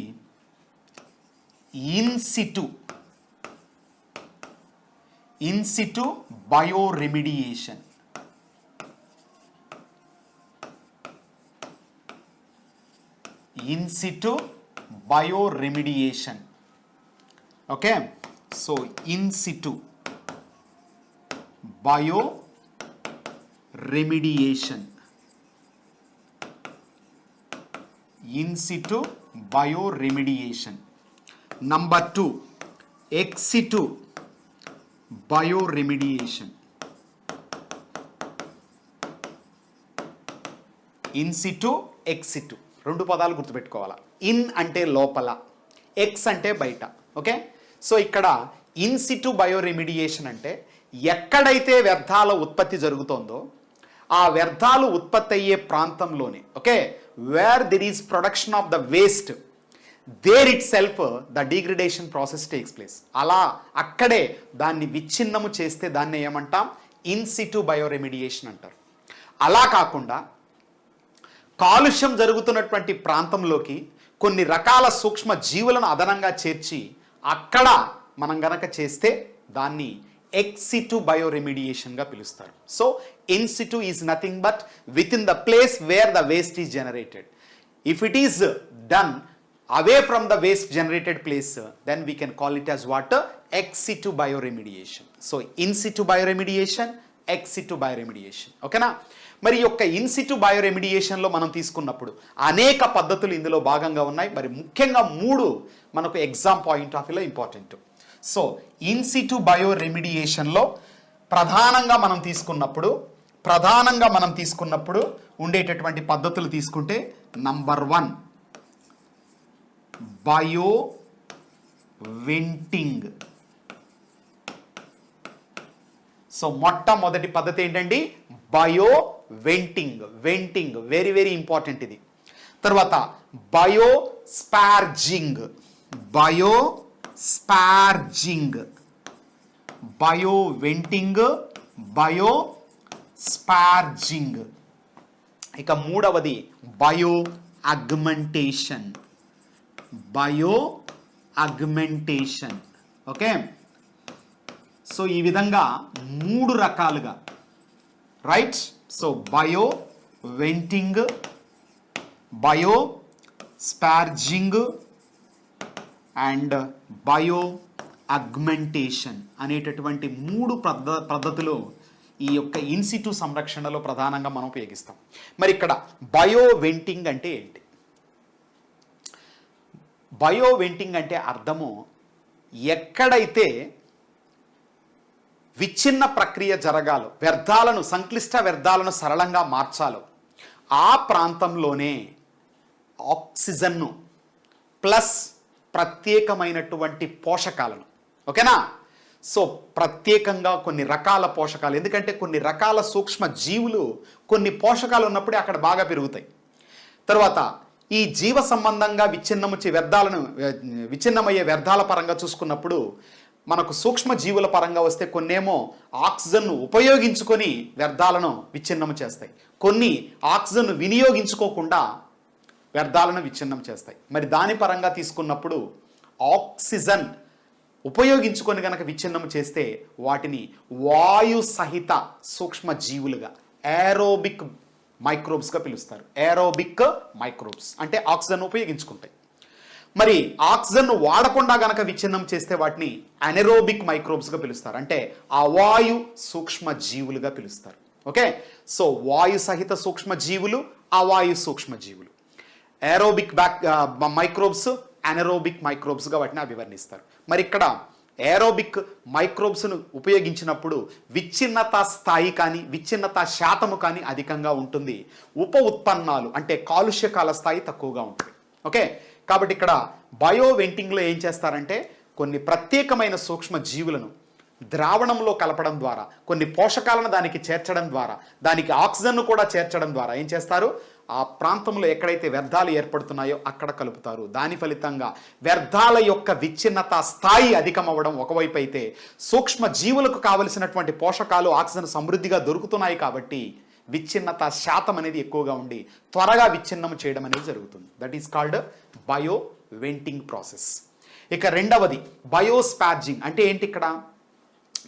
in situ bio remediation. In situ bio remediation. Okay, so in situ bio remediation, in situ bio remediation. Number 2, ex situ bio remediation. In situ, ex situ రెండు పదాలు గుర్తుపెట్టుకోవాలా. ఇన్ అంటే లోపల, ఎక్స్ అంటే బయట. ఓకే, సో ఇక్కడ ఇన్సిటు బయో రెమిడియేషన్ అంటే ఎక్కడైతే వ్యర్థాల ఉత్పత్తి జరుగుతోందో ఆ వ్యర్థాలు ఉత్పత్తి అయ్యే ప్రాంతంలోనే, okay, where there is production of the waste, there itself the degradation process takes place. అలా అక్కడే దాన్ని విచ్ఛిన్నము చేస్తే దాన్ని ఏమంటాం? ఇన్సిటు బయో రెమిడియేషన్ అంటారు. అలా కాకుండా కాలుష్యం జరుగుతున్నటువంటి ప్రాంతంలోకి కొన్ని రకాల సూక్ష్మ జీవులను అదనంగా చేర్చి అక్కడ మనం గనక చేస్తే దాన్ని ఎక్సిటు బయో రెమిడియేషన్గా పిలుస్తారు. So in situ is nothing but with in the place where the waste is generated. If it is done away from the waste generated place, then we can call it as what? Ex-situ bioremediation. So in-situ bioremediation, ex-situ bioremediation. ఓకేనా? మరి యొక్క in-situ బయోరెమిడియేషన్లో మనం తీసుకున్నప్పుడు అనేక పద్ధతులు ఇందులో భాగంగా ఉన్నాయి. మరి ముఖ్యంగా 3 మనకు ఎగ్జామ్ పాయింట్ ఆఫ్ వ్యూలో ఇంపార్టెంట్. సో ఇన్-సిటు బయోరెమిడియేషన్లో ప్రధానంగా మనం తీసుకున్నప్పుడు ఉండేటటువంటి పద్ధతులు తీసుకుంటే నంబర్ 1 బయో వెంటింగ్. సో మొట్టమొదటి పద్ధతి ఏంటండి? Bio venting. Venting very very important ఇది. తర్వాత bio sparging. Bio sparging, bio venting, bio sparging. ఇక మూడవది bio augmentation. Bio augmentation. Okay, so ఈ విధంగా 3 రకాలుగా, right? So bio venting, bio sparging and bio augmentation అనేటటువంటి 3 పద్ధతులు ఈ యొక్క ఇన్సిటు సంరక్షణలో ప్రధానంగా మనం ఉపయోగిస్తాం. మరి ఇక్కడ బయో వెంటింగ్ అంటే ఏంటి? బయో వెంటింగ్ అంటే అర్థము ఎక్కడైతే విచ్ఛిన్న ప్రక్రియ జరగాలో, సంక్లిష్ట వ్యర్థాలను సరళంగా మార్చాలో ఆ ప్రాంతంలోనే ఆక్సిజన్ను ప్లస్ ప్రత్యేకమైనటువంటి పోషకాలను, ఓకేనా? సో ప్రత్యేకంగా కొన్ని రకాల పోషకాలు, ఎందుకంటే కొన్ని రకాల సూక్ష్మ జీవులు కొన్ని పోషకాలు ఉన్నప్పుడే అక్కడ బాగా పెరుగుతాయి. తర్వాత ఈ జీవ సంబంధంగా విచ్ఛిన్నమయ్యే వ్యర్థాల పరంగా చూసుకున్నప్పుడు మనకు సూక్ష్మ జీవుల పరంగా వస్తే కొన్నేమో ఆక్సిజన్ను ఉపయోగించుకొని వ్యర్థాలను విచ్ఛిన్నం చేస్తాయి, కొన్ని ఆక్సిజన్ను వినియోగించుకోకుండా వ్యర్థాలను విచ్ఛిన్నం చేస్తాయి. మరి దాని పరంగా తీసుకున్నప్పుడు ఆక్సిజన్ ఉపయోగించుకొని కనుక విచ్ఛిన్నం చేస్తే వాటిని వాయు సహిత సూక్ష్మ జీవులుగా ఏరోబిక్ మైక్రోబ్స్గా పిలుస్తారు. ఏరోబిక్ మైక్రోబ్స్ అంటే ఆక్సిజన్ ఉపయోగించుకుంటాయి. మరి ఆక్సిజన్ వాడకుండా గనక విచ్ఛిన్నం చేస్తే వాటిని అనెరోబిక్ మైక్రోబ్స్గా పిలుస్తారు, అంటే అవాయు సూక్ష్మ జీవులుగా పిలుస్తారు. ఓకే, సో వాయు సహిత సూక్ష్మ జీవులు, అవాయు సూక్ష్మ జీవులు, ఏరోబిక్ మైక్రోబ్స్, అనెరోబిక్ మైక్రోబ్స్గా వాటిని అభివర్ణిస్తారు. మరి ఇక్కడ ఏరోబిక్ మైక్రోబ్స్ను ఉపయోగించినప్పుడు విచ్ఛిన్నత స్థాయి కానీ విచ్ఛిన్నత శాతము కానీ అధికంగా ఉంటుంది. ఉప ఉత్పన్నాలు అంటే కాలుష్యకాల స్థాయి తక్కువగా ఉంటుంది. ఓకే, కాబట్టి ఇక్కడ బయో వెంటింగ్లో ఏం చేస్తారంటే కొన్ని ప్రత్యేకమైన సూక్ష్మ జీవులను ద్రావణంలో కలపడం ద్వారా, కొన్ని పోషకాలను దానికి చేర్చడం ద్వారా, దానికి ఆక్సిజన్ను కూడా చేర్చడం ద్వారా ఏం చేస్తారు, ఆ ప్రాంతంలో ఎక్కడైతే వ్యర్థాలు ఏర్పడుతున్నాయో అక్కడ కలుపుతారు. దాని ఫలితంగా వ్యర్థాల యొక్క విచ్ఛిన్నత స్థాయి అధికమవ్వడం ఒకవైపు అయితే, సూక్ష్మ జీవులకు కావలసినటువంటి పోషకాలు ఆక్సిజన్ సమృద్ధిగా దొరుకుతున్నాయి కాబట్టి విచ్ఛిన్నత శాతం అనేది ఎక్కువగా ఉండి త్వరగా విచ్ఛిన్నం చేయడం అనేది జరుగుతుంది. That is called bio venting process. ఇక రెండవది బయోస్పార్జింగ్. అంటే ఏంటి, ఇక్కడ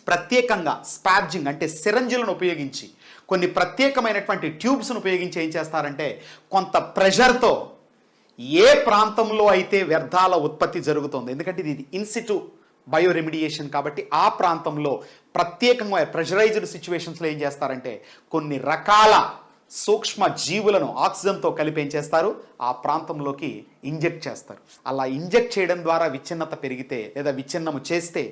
ప్రత్యేకంగా స్పార్జింగ్ అంటే సిరంజిలను ఉపయోగించి కొన్ని ప్రత్యేకమైనటువంటి ట్యూబ్స్ను ఉపయోగించి ఏం చేస్తారంటే కొంత ప్రెషర్తో ఏ ప్రాంతంలో అయితే వ్యర్థాల ఉత్పత్తి జరుగుతుంది, ఎందుకంటే ఇది ఇన్సిటు బయో రెమిడియేషన్ కాబట్టి ఆ ప్రాంతంలో ప్రత్యేకంగా ప్రెషరైజ్డ్ సిచ్యువేషన్స్లో ఏం చేస్తారంటే కొన్ని రకాల సూక్ష్మ జీవులను ఆక్సిజన్తో కలిపి ఏం చేస్తారు, ఆ ప్రాంతంలోకి ఇంజెక్ట్ చేస్తారు. అలా ఇంజెక్ట్ చేయడం ద్వారా విచ్ఛిన్నత పెరిగితే లేదా విచ్ఛిన్నము చేస్తే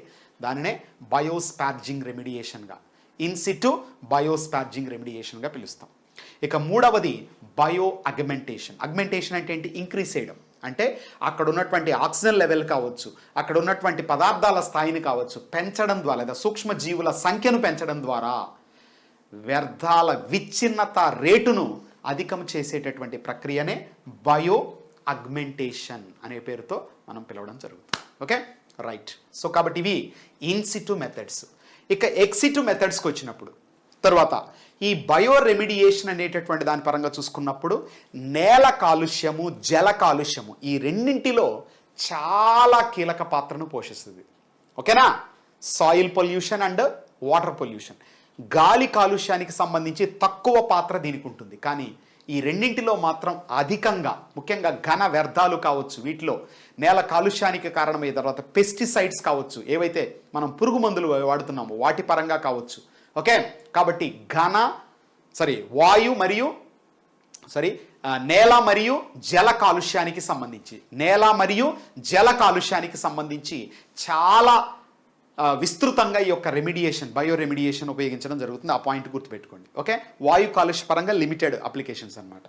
దానినే బయోస్పార్జింగ్ రెమిడియేషన్గా, ఇన్సిటు బయోస్పార్జింగ్ రెమిడియేషన్గా పిలుస్తాం. ఇక మూడవది బయో అగ్మెంటేషన్. అగ్మెంటేషన్ అంటే ఏంటి, ఇంక్రీజ్ చేయడం. అంటే అక్కడ ఉన్నటువంటి ఆక్సిజన్ లెవెల్ కావచ్చు, అక్కడ ఉన్నటువంటి పదార్థాల స్థాయిని కావచ్చు పెంచడం ద్వారా లేదా సూక్ష్మ జీవుల సంఖ్యను పెంచడం ద్వారా వ్యర్థాల విచ్ఛిన్నత రేటును అధికం చేసేటటువంటి ప్రక్రియనే బయో అగ్మెంటేషన్ అనే పేరుతో మనం పిలవడం జరుగుతుంది. Okay, right. సో కాబట్టి ఇవి ఇన్సిటు మెథడ్స్. ఇక ఎక్సిటు మెథడ్స్కి వచ్చినప్పుడు తర్వాత ఈ బయో రెమిడియేషన్ అనేటటువంటి దాని పరంగా చూసుకున్నప్పుడు నేల కాలుష్యము, జల కాలుష్యము ఈ రెండింటిలో చాలా కీలక పాత్రను పోషిస్తుంది. ఓకేనా, soil pollution and water pollution. గాలి కాలుష్యానికి సంబంధించి తక్కువ పాత్ర దీనికి ఉంటుంది, కానీ ఈ రెండింటిలో మాత్రం అధికంగా, ముఖ్యంగా ఘన వ్యర్థాలు కావచ్చు, వీటిలో నేల కాలుష్యానికి కారణమయ్యే తర్వాత పెస్టిసైడ్స్ కావచ్చు, ఏవైతే మనం పురుగు మందులు వాడుతున్నామో వాటి పరంగా కావచ్చు. ఓకే, కాబట్టి వాయు మరియు నేల మరియు జల కాలుష్యానికి సంబంధించి చాలా విస్తృతంగా ఈ యొక్క రెమిడియేషన్, బయో రెమిడియేషన్ ఉపయోగించడం జరుగుతుంది. ఆ పాయింట్ గుర్తుపెట్టుకోండి. ఓకే, వాయు కాలుష్య పరంగా లిమిటెడ్ అప్లికేషన్స్ అన్నమాట.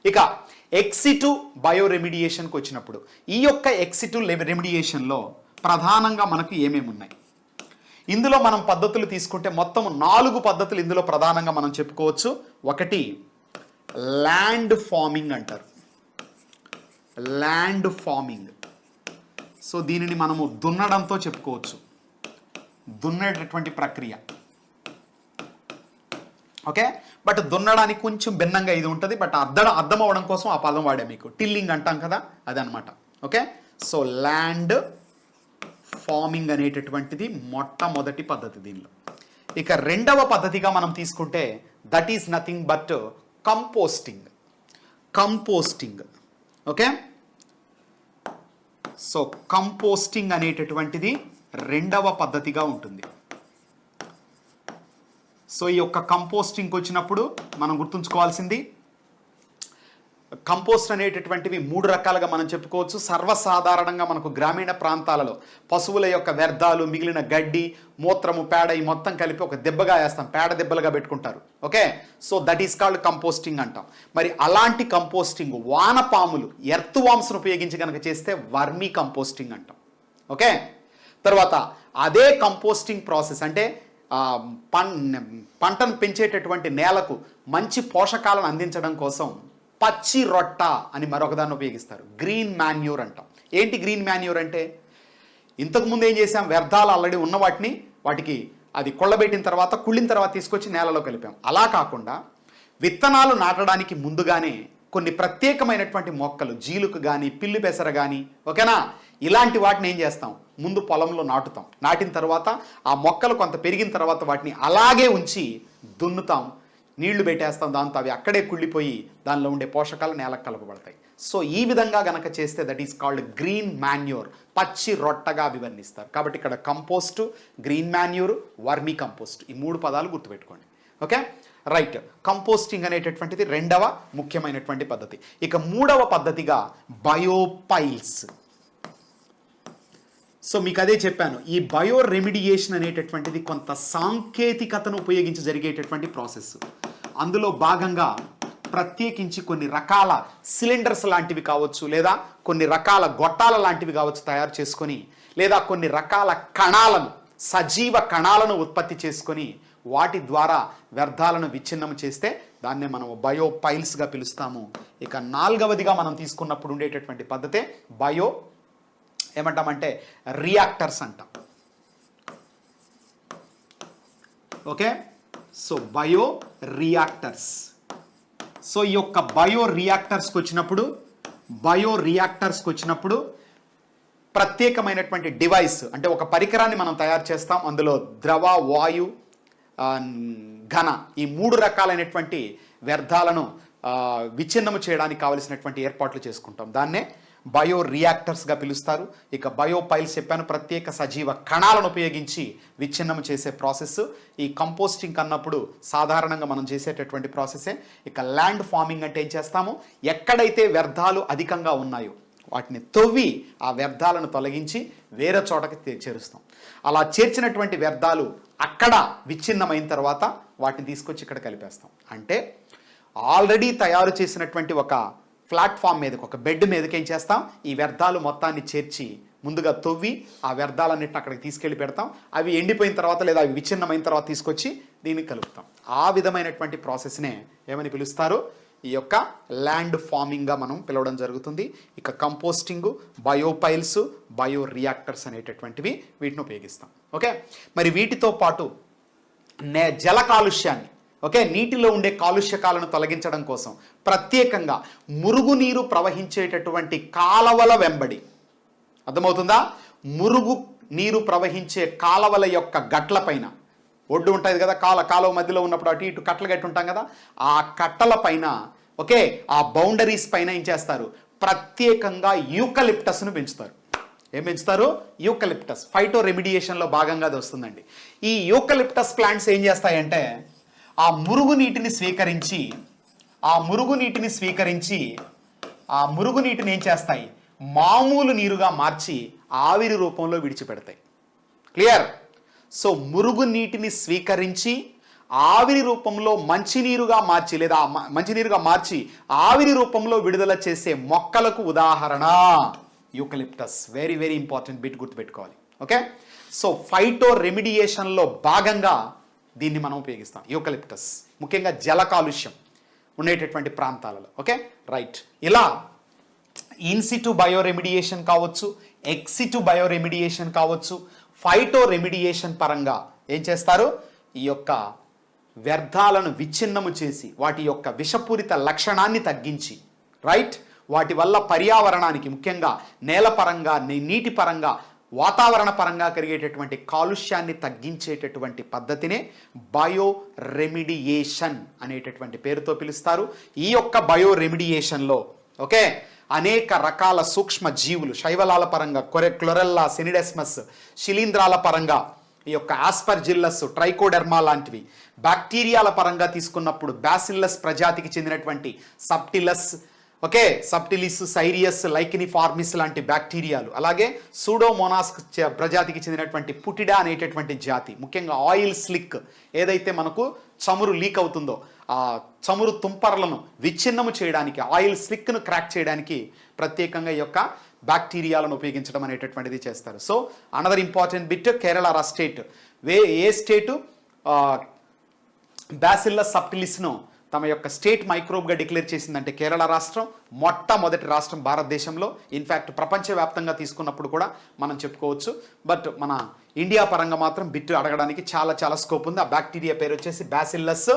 ఇక ఎక్సిటు బయో రెమిడియేషన్కి వచ్చినప్పుడు ఈ యొక్క ఎక్సిటు రెమిడియేషన్లో ప్రధానంగా మనకు ఏమేమి ఉన్నాయి, ఇందులో మనం పద్ధతులు తీసుకుంటే మొత్తం 4 పద్ధతులు ఇందులో ప్రధానంగా మనం చెప్పుకోవచ్చు. ఒకటి ల్యాండ్ ఫార్మింగ్ అంటారు, ల్యాండ్ ఫార్మింగ్. సో దీనిని మనము దున్నడంతో చెప్పుకోవచ్చు, దున్నేటటువంటి ప్రక్రియ. ఓకే, బట్ దున్నడానికి కొంచెం భిన్నంగా ఇది ఉంటుంది, బట్ అర్థం అవ్వడం కోసం ఆ పదం వాడే, మీకు టిల్లింగ్ అంటాం కదా అదనమాట. ఓకే, సో ల్యాండ్ ఫార్మింగ్ అనేటటువంటిది మొట్టమొదటి పద్ధతి దీనిలో. ఇక రెండవ పద్ధతిగా మనం తీసుకుంటే that is nothing but composting. Okay, so composting అనేటటువంటిది రెండవ పద్ధతిగా ఉంటుంది. సో ఈ యొక్క కంపోస్టింగ్కి వచ్చినప్పుడు మనం గుర్తుంచుకోవాల్సింది, కంపోస్ట్ అనేటటువంటివి 3 రకాలుగా మనం చెప్పుకోవచ్చు. సర్వసాధారణంగా మనకు గ్రామీణ ప్రాంతాలలో పశువుల యొక్క వ్యర్థాలు, మిగిలిన గడ్డి, మూత్రము, పేడ ఈ మొత్తం కలిపి ఒక దెబ్బగా వేస్తాం, పేడ దెబ్బలుగా పెట్టుకుంటారు. Okay, so that is called composting అంటాం. మరి అలాంటి కంపోస్టింగ్ వానపాములు, ఎర్త్ వామ్స్ను ఉపయోగించి కనుక చేస్తే వర్మీ కంపోస్టింగ్ అంటాం. ఓకే, తర్వాత అదే కంపోస్టింగ్ ప్రాసెస్ అంటే పంటను పెంచేటటువంటి నేలకు మంచి పోషకాలను అందించడం కోసం పచ్చి రొట్ట అని మరొకదాన్ని ఉపయోగిస్తారు. గ్రీన్ మాన్యూర్ అంటాం. ఏంటి గ్రీన్ మాన్యూర్ అంటే, ఇంతకుముందు ఏం చేసాం, వ్యర్థాలు ఆల్రెడీ ఉన్న వాటికి అది కుళ్ళబెట్టిన తర్వాత కుళ్ళిన తర్వాత తీసుకొచ్చి నేలలో కలిపాం. అలా కాకుండా విత్తనాలు నాటడానికి ముందుగానే కొన్ని ప్రత్యేకమైనటువంటి మొక్కలు, జీలుకు కానీ పిల్లి పెసర కానీ, ఓకేనా, ఇలాంటి వాటిని ఏం చేస్తాం, ముందు పొలంలో నాటుతాం. నాటిన తర్వాత ఆ మొక్కలు కొంత పెరిగిన తర్వాత వాటిని అలాగే ఉంచి దున్నుతాం, నీళ్లు పెట్టేస్తాం. దాంతో అవి అక్కడే కుళ్ళిపోయి దానిలో ఉండే పోషకాలు నేలకు కలపబడతాయి. సో ఈ విధంగా గనక చేస్తే that is called green manure, పచ్చి రొట్టగా అభివర్ణిస్తారు. కాబట్టి ఇక్కడ compost, green manure, vermi compost, ఈ 3 పదాలు గుర్తుపెట్టుకోండి. Okay, right. కంపోస్టింగ్ అనేటటువంటిది రెండవ ముఖ్యమైనటువంటి పద్ధతి. ఇక మూడవ పద్ధతిగా బయోపైల్స్. సో మీకు అదే చెప్పాను, ఈ బయో రెమిడియేషన్ అనేటటువంటిది కొంత సాంకేతికతను ఉపయోగించి జరిగేటటువంటి ప్రాసెస్. అందులో భాగంగా ప్రత్యేకించి కొన్ని రకాల సిలిండర్స్ లాంటివి కావచ్చు, లేదా కొన్ని రకాల గొట్టాల లాంటివి కావచ్చు తయారు చేసుకొని, లేదా కొన్ని రకాల కణాలను, సజీవ కణాలను ఉత్పత్తి చేసుకొని వాటి ద్వారా వ్యర్థాలను విచ్ఛిన్నం చేస్తే దాన్నే మనం బయోపైల్స్గా పిలుస్తాము. ఇక 4వదిగా మనం తీసుకున్నప్పుడు ఉండేటటువంటి పద్ధతే ఏమంటామంటే రియాక్టర్స్ అంటాం. Okay, so bio reactors. So ఈ యొక్క బయో రియాక్టర్స్కి వచ్చినప్పుడు ప్రత్యేకమైనటువంటి డివైస్ అంటే ఒక పరికరాన్ని మనం తయారు చేస్తాం. అందులో ద్రవ, వాయు, ఘన, ఈ 3 రకాలైనటువంటి వ్యర్థాలను విచ్ఛిన్నము చేయడానికి కావలసినటువంటి ఏర్పాట్లు చేసుకుంటాం. దాన్నే బయో రియాక్టర్స్గా పిలుస్తారు. ఇక బయోపైల్స్ చెప్పాను, ప్రత్యేక సజీవ కణాలను ఉపయోగించి విచ్ఛిన్నము చేసే ప్రాసెస్. ఈ కంపోస్టింగ్ అన్నప్పుడు సాధారణంగా మనం చేసేటటువంటి ప్రాసెసే. ఇక ల్యాండ్ ఫార్మింగ్ అంటే ఏం చేస్తాము, ఎక్కడైతే వ్యర్థాలు అధికంగా ఉన్నాయో వాటిని తవ్వి ఆ వ్యర్థాలను తొలగించి వేరే చోటకి చేరుస్తాం. అలా చేర్చినటువంటి వ్యర్థాలు అక్కడ విచ్ఛిన్నమైన తర్వాత వాటిని తీసుకొచ్చి ఇక్కడ కలిపేస్తాం. అంటే ఆల్రెడీ తయారు చేసినటువంటి ఒక ప్లాట్ఫామ్ మీదకి, ఒక బెడ్ మీదకి ఏం చేస్తాం, ఈ వ్యర్థాలు మొత్తాన్ని చేర్చి ముందుగా తవ్వి ఆ వ్యర్థాలన్నింటిని అక్కడికి తీసుకెళ్ళి పెడతాం. అవి ఎండిపోయిన తర్వాత లేదా అవి విచ్ఛిన్నమైన తర్వాత తీసుకొచ్చి దీన్ని కలుపుతాం. ఆ విధమైనటువంటి ప్రాసెస్నే ఏమని పిలుస్తారు, ఈ యొక్క ల్యాండ్ ఫార్మింగ్గా మనం పిలవడం జరుగుతుంది. ఇక కంపోస్టింగ్, బయోపైల్స్, బయో రియాక్టర్స్ అనేటటువంటివి వీటిని ఉపయోగిస్తాం. ఓకే, మరి వీటితో పాటు జల కాలుష్యాన్ని, ఓకే, నీటిలో ఉండే కాలుష్యకాలను తొలగించడం కోసం ప్రత్యేకంగా మురుగునీరు ప్రవహించేటటువంటి కాలవల వెంబడి, అర్థమవుతుందా, మురుగు నీరు ప్రవహించే కాలవల యొక్క గట్ల పైన, ఒడ్డు ఉంటుంది కదా, కాలువ మధ్యలో ఉన్నప్పుడు అటు ఇటు కట్టలు కట్టి ఉంటాం కదా, ఆ కట్టల పైన, ఓకే, ఆ బౌండరీస్ పైన ఏం చేస్తారు, ప్రత్యేకంగా యూకలిప్టస్ను పెంచుతారు. ఏం పెంచుతారు, యూకలిప్టస్. ఫైటో రెమిడియేషన్లో భాగంగా అది వస్తుందండి. ఈ యూకలిప్టస్ ప్లాంట్స్ ఏం చేస్తాయంటే ఆ మురుగునీటిని ఏం చేస్తాయి, మామూలు నీరుగా మార్చి ఆవిరి రూపంలో విడిచిపెడతాయి. క్లియర్? సో మురుగునీటిని స్వీకరించి ఆవిరి రూపంలో మంచినీరుగా మార్చి, లేదా మంచినీరుగా మార్చి ఆవిరి రూపంలో విడుదల చేసే మొక్కలకు ఉదాహరణ eucalyptus. Very very important bit, గుర్తుపెట్టుకోవాలి. ఓకే, సో ఫైటో రెమిడియేషన్లో భాగంగా దీన్ని మనం ఉపయోగిస్తాం, యూకలిప్టస్, ముఖ్యంగా జల కాలుష్యం ఉండేటటువంటి ప్రాంతాలలో. Okay, right. ఇలా ఇన్సిటు బయో రెమిడియేషన్ కావచ్చు, ఎక్సిటు బయో రెమిడియేషన్ కావచ్చు, ఫైటో రెమిడియేషన్ పరంగా ఏం చేస్తారు, ఈ యొక్క వ్యర్థాలను విచ్ఛిన్నము చేసి వాటి యొక్క విషపూరిత లక్షణాన్ని తగ్గించి, రైట్, వాటి వల్ల పర్యావరణానికి, ముఖ్యంగా నేల పరంగా, నీటి పరంగా, వాతావరణ పరంగా కలిగేటటువంటి కాలుష్యాన్ని తగ్గించేటటువంటి పద్ధతినే బయో రెమిడియేషన్ అనేటటువంటి పేరుతో పిలుస్తారు. ఈ యొక్క బయో రెమిడియేషన్లో, ఓకే, అనేక రకాల సూక్ష్మ జీవులు, శైవలాల పరంగా క్లోరెల్లా, సెనిడెస్మస్, శిలీంధ్రాల పరంగా ఈ యొక్క ఆస్పర్జిల్లస్, ట్రైకోడెర్మా లాంటివి, బ్యాక్టీరియాల పరంగా తీసుకున్నప్పుడు బ్యాసిల్లస్ ప్రజాతికి చెందినటువంటి సబ్టిలస్, ఓకే, సబ్టిలిస్, సైరియస్, లైకినిఫార్మిస్ లాంటి బ్యాక్టీరియాలు, అలాగే సూడోమోనాస్ ప్రజాతికి చెందినటువంటి పుటిడా అనేటటువంటి జాతి, ముఖ్యంగా ఆయిల్ స్లిక్, ఏదైతే మనకు చమురు లీక్ అవుతుందో ఆ చమురు తుంపరలను విచ్ఛిన్నము చేయడానికి, ఆయిల్ స్లిక్ను క్రాక్ చేయడానికి ప్రత్యేకంగా ఈ యొక్క బ్యాక్టీరియాలను ఉపయోగించడం అనేటటువంటిది చేస్తారు. So another important bit, Kerala state ఏ స్టేటు బ్యాసిల్లస్ సబ్టిలిస్ను తమ యొక్క స్టేట్ మైక్రోబ్గా డిక్లేర్ చేసిందంటే కేరళ రాష్ట్రం. మొట్టమొదటి రాష్ట్రం భారతదేశంలో, ఇన్ఫ్యాక్ట్ ప్రపంచవ్యాప్తంగా తీసుకున్నప్పుడు కూడా మనం చెప్పుకోవచ్చు. బట్ మన ఇండియా పరంగా మాత్రం బిట్ అడగడానికి చాలా చాలా స్కోప్ ఉంది. ఆ బ్యాక్టీరియా పేరు వచ్చేసి బ్యాసిల్లస్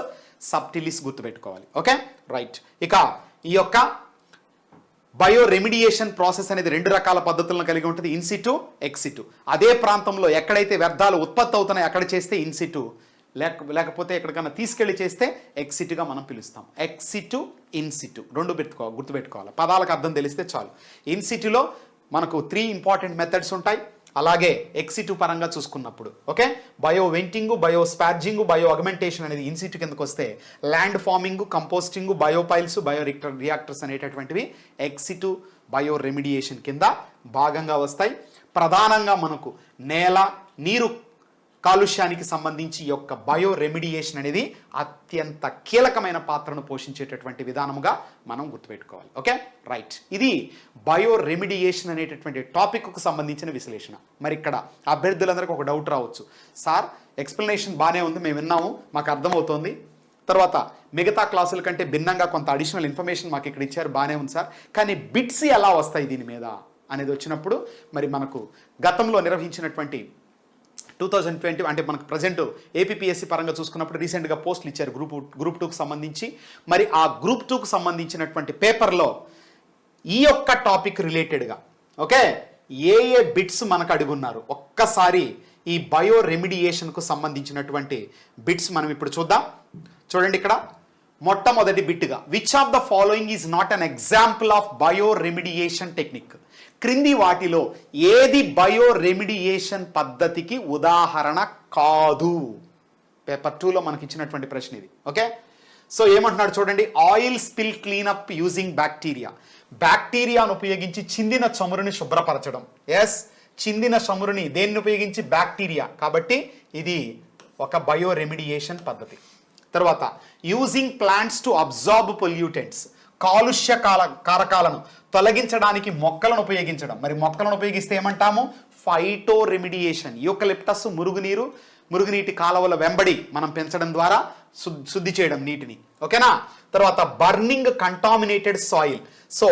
సబ్టిలిస్, గుర్తుపెట్టుకోవాలి. Okay, right. ఇక ఈ యొక్క బయో రెమిడియేషన్ ప్రాసెస్ అనేది 2 రకాల పద్ధతులను కలిగి ఉంటుంది, ఇన్సిటు, ఎక్సిటు. అదే ప్రాంతంలో ఎక్కడైతే వ్యర్థాలు ఉత్పత్తి అవుతున్నాయో అక్కడ చేస్తే ఇన్సిటు, లేకపోతే ఎక్కడికైనా తీసుకెళ్లి చేస్తే ఎక్సిటుగా మనం పిలుస్తాం. ఎక్సిటు, ఇన్సిటు 2 గుర్తుపెట్టుకోవాలి. పదాలకు అర్థం తెలిస్తే చాలు. ఇన్సిటులో మనకు 3 ఇంపార్టెంట్ మెథడ్స్ ఉంటాయి. అలాగే ఎక్సిటు పరంగా చూసుకున్నప్పుడు okay, bio venting, bio sparging, bio augmentation అనేది ఇన్సిటు కిందకు వస్తే, land farming, composting, biopiles, bio reactors అనేటటువంటివి ఎక్సిటు బయో రెమిడియేషన్ కింద భాగంగా వస్తాయి. ప్రధానంగా మనకు నేల, నీరు కాలుష్యానికి సంబంధించి యొక్క బయో రెమిడియేషన్ అనేది అత్యంత కీలకమైన పాత్రను పోషించేటటువంటి విధానముగా మనం గుర్తుపెట్టుకోవాలి. Okay, right. ఇది బయో రెమిడియేషన్ అనేటటువంటి టాపిక్కు సంబంధించిన విశ్లేషణ. మరి ఇక్కడ అభ్యర్థులందరికీ ఒక డౌట్ రావచ్చు, సార్ ఎక్స్ప్లెనేషన్ బాగానే ఉంది, మేము విన్నాము, మాకు అర్థమవుతోంది, తర్వాత మిగతా క్లాసుల కంటే భిన్నంగా కొంత అడిషనల్ ఇన్ఫర్మేషన్ మాకు ఇక్కడ ఇచ్చారు, బాగానే ఉంది సార్, కానీ బిట్స్ ఎలా వస్తాయి దీని మీద అనేది వచ్చినప్పుడు, మరి మనకు గతంలో నిర్వహించినటువంటి 2020 అంటే మనకు ప్రజెంట్ ఏపీపీఎస్సీ పరంగా చూసుకున్నప్పుడు రీసెంట్గా పోస్టులు ఇచ్చారు గ్రూప్ 2కు సంబంధించి. మరి ఆ గ్రూప్ 2కు సంబంధించినటువంటి పేపర్లో ఈ యొక్క టాపిక్ రిలేటెడ్గా ఓకే ఏ బిట్స్ మనకు అడుగున్నారు, ఒక్కసారి ఈ బయో రెమిడియేషన్కు సంబంధించినటువంటి బిట్స్ మనం ఇప్పుడు చూద్దాం. చూడండి, ఇక్కడ మొట్టమొదటి బిట్గా, which of the following is not an example of bio remediation technique? క్రింది వాటిలో ఏది బయో రెమిడియేషన్ పద్ధతికి ఉదాహరణ కాదు? పేపర్ 2లో మనకి ఇచ్చినటువంటి ప్రశ్న ఇది. ఓకే, సో ఏమంటున్నాడు చూడండి, oil spill cleanup using bacteria. బ్యాక్టీరియాను ఉపయోగించి చిందిన చమురుని శుభ్రపరచడం. ఎస్, చిందిన చమురుని దేన్ని ఉపయోగించి? బ్యాక్టీరియా, కాబట్టి ఇది ఒక బయో రెమిడియేషన్ పద్ధతి. తర్వాత using plants to absorb pollutants, కాలుష్య కారకాలను తొలగించడానికి మొక్కలను ఉపయోగించడం. మరి మొక్కలను ఉపయోగిస్తే ఏమంటాము? Phyto remediation. యూకలిప్టస్, మురుగునీటి కాలువల వెంబడి మనం పెంచడం ద్వారా శుద్ధి చేయడం నీటిని. ఓకేనా? తర్వాత బర్నింగ్ కంటామినేటెడ్ సాయిల్. సో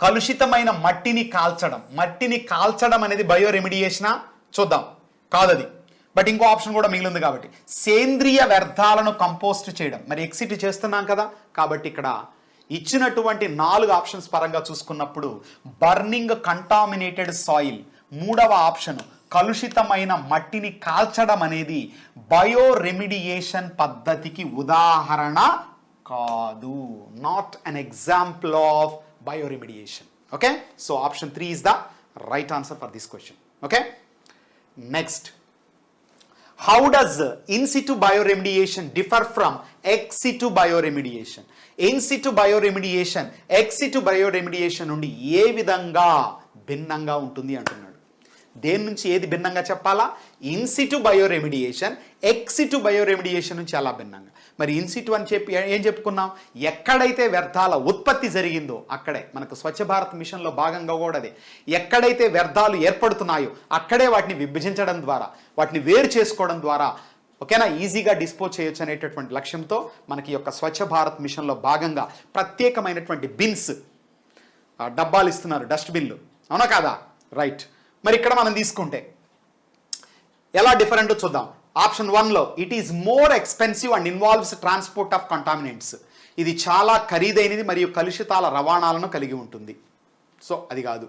కలుషితమైన మట్టిని కాల్చడం. మట్టిని కాల్చడం అనేది బయో రెమిడియేషనా? చూద్దాం, కాదది. బట్ ఇంకో ఆప్షన్ కూడా మిగిలింది కాబట్టి సేంద్రియ వ్యర్థాలను కంపోస్ట్ చేయడం. మరి ఎక్సిట్ చేస్తున్నాం కదా, కాబట్టి ఇక్కడ ఇచ్చినటువంటి 4 ఆప్షన్స్ పరంగా చూసుకున్నప్పుడు బర్నింగ్ కంటామినేటెడ్ సాయిల్, 3వ ఆప్షన్ కలుషితమైన మట్టిని కాల్చడం అనేది బయో రెమిడియేషన్ పద్ధతికి ఉదాహరణ కాదు. Not an example of bio remediation. Okay, so option 3 is the right answer for this question. Okay, next, how does in situ bioremediation differ from ex situ bioremediation? In situ bioremediation ex situ bioremediation నుండి ఏ విధంగా భిన్నంగా ఉంటుంది అంటున్నాడు. దేని నుంచి ఏది భిన్నంగా చెప్పాలా? In situ bioremediation X situ bioremediation నుంచి చాలా భిన్నంగా. మరి ఇన్ సిటు అని చెప్పి ఏం చెప్పుకున్నాం? ఎక్కడైతే వ్యర్థాల ఉత్పత్తి జరిగిందో అక్కడే, మనకు స్వచ్ఛ భారత్ మిషన్లో భాగంగా కూడా అదే, ఎక్కడైతే వ్యర్థాలు ఏర్పడుతున్నాయో అక్కడే వాటిని విభజించడం ద్వారా, వాటిని వేరు చేసుకోవడం ద్వారా ఓకేనా ఈజీగా డిస్పోజ్ చేయొచ్చు అనేటటువంటి లక్ష్యంతో మనకి యొక్క స్వచ్ఛ భారత్ మిషన్లో భాగంగా ప్రత్యేకమైనటువంటి బిన్స్, డబ్బాలు ఇస్తున్నారు, డస్ట్బిన్లు, అవునా కాదా? రైట్. మరి ఇక్కడ మనం తీసుకుంటే ఎలా డిఫరెంట్ చూద్దాం. ఆప్షన్ 1లో it is more expensive and involves transport of contaminants. ఇది చాలా ఖరీదైనది మరియు కలుషితాల రవాణాలను కలిగి ఉంటుంది. సో అది కాదు,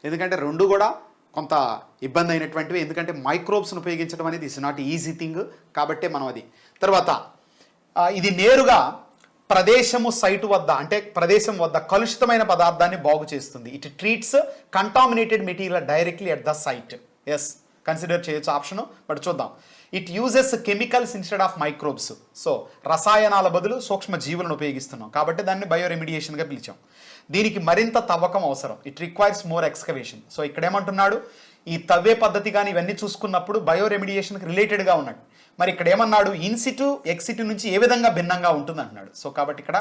ఎందుకంటే రెండు కూడా కొంత ఇబ్బంది అయినటువంటివి. ఎందుకంటే మైక్రోబ్స్ను ఉపయోగించడం అనేది ఇస్ నాట్ ఈజీ థింగ్, కాబట్టే మనం అది. తర్వాత ఇది నేరుగా ప్రదేశము సైటు వద్ద, అంటే ప్రదేశం వద్ద కలుషితమైన పదార్థాన్ని బాగు చేస్తుంది. It treats contaminated material directly at the site. Yes, consider చేయొచ్చు ఆప్షన్. బట్ చూద్దాం. It uses chemicals instead of microbes. So రసాయనాల బదులు సూక్ష్మ జీవులను ఉపయోగిస్తున్నాం కాబట్టి దాన్ని బయో రెమిడియేషన్గా పిలిచాం. దీనికి మరింత తవ్వకం అవసరం. It requires more excavation. So ఇక్కడ ఏమంటున్నాడు, ఈ తవ్వే పద్ధతి కానీ ఇవన్నీ చూసుకున్నప్పుడు బయో రెమిడియేషన్కి రిలేటెడ్గా ఉన్నాడు. మరి ఇక్కడ ఏమన్నాడు, ఇన్సిటు ఎక్సిటు నుంచి ఏ విధంగా భిన్నంగా ఉంటుంది అంటున్నాడు. సో కాబట్టి ఇక్కడ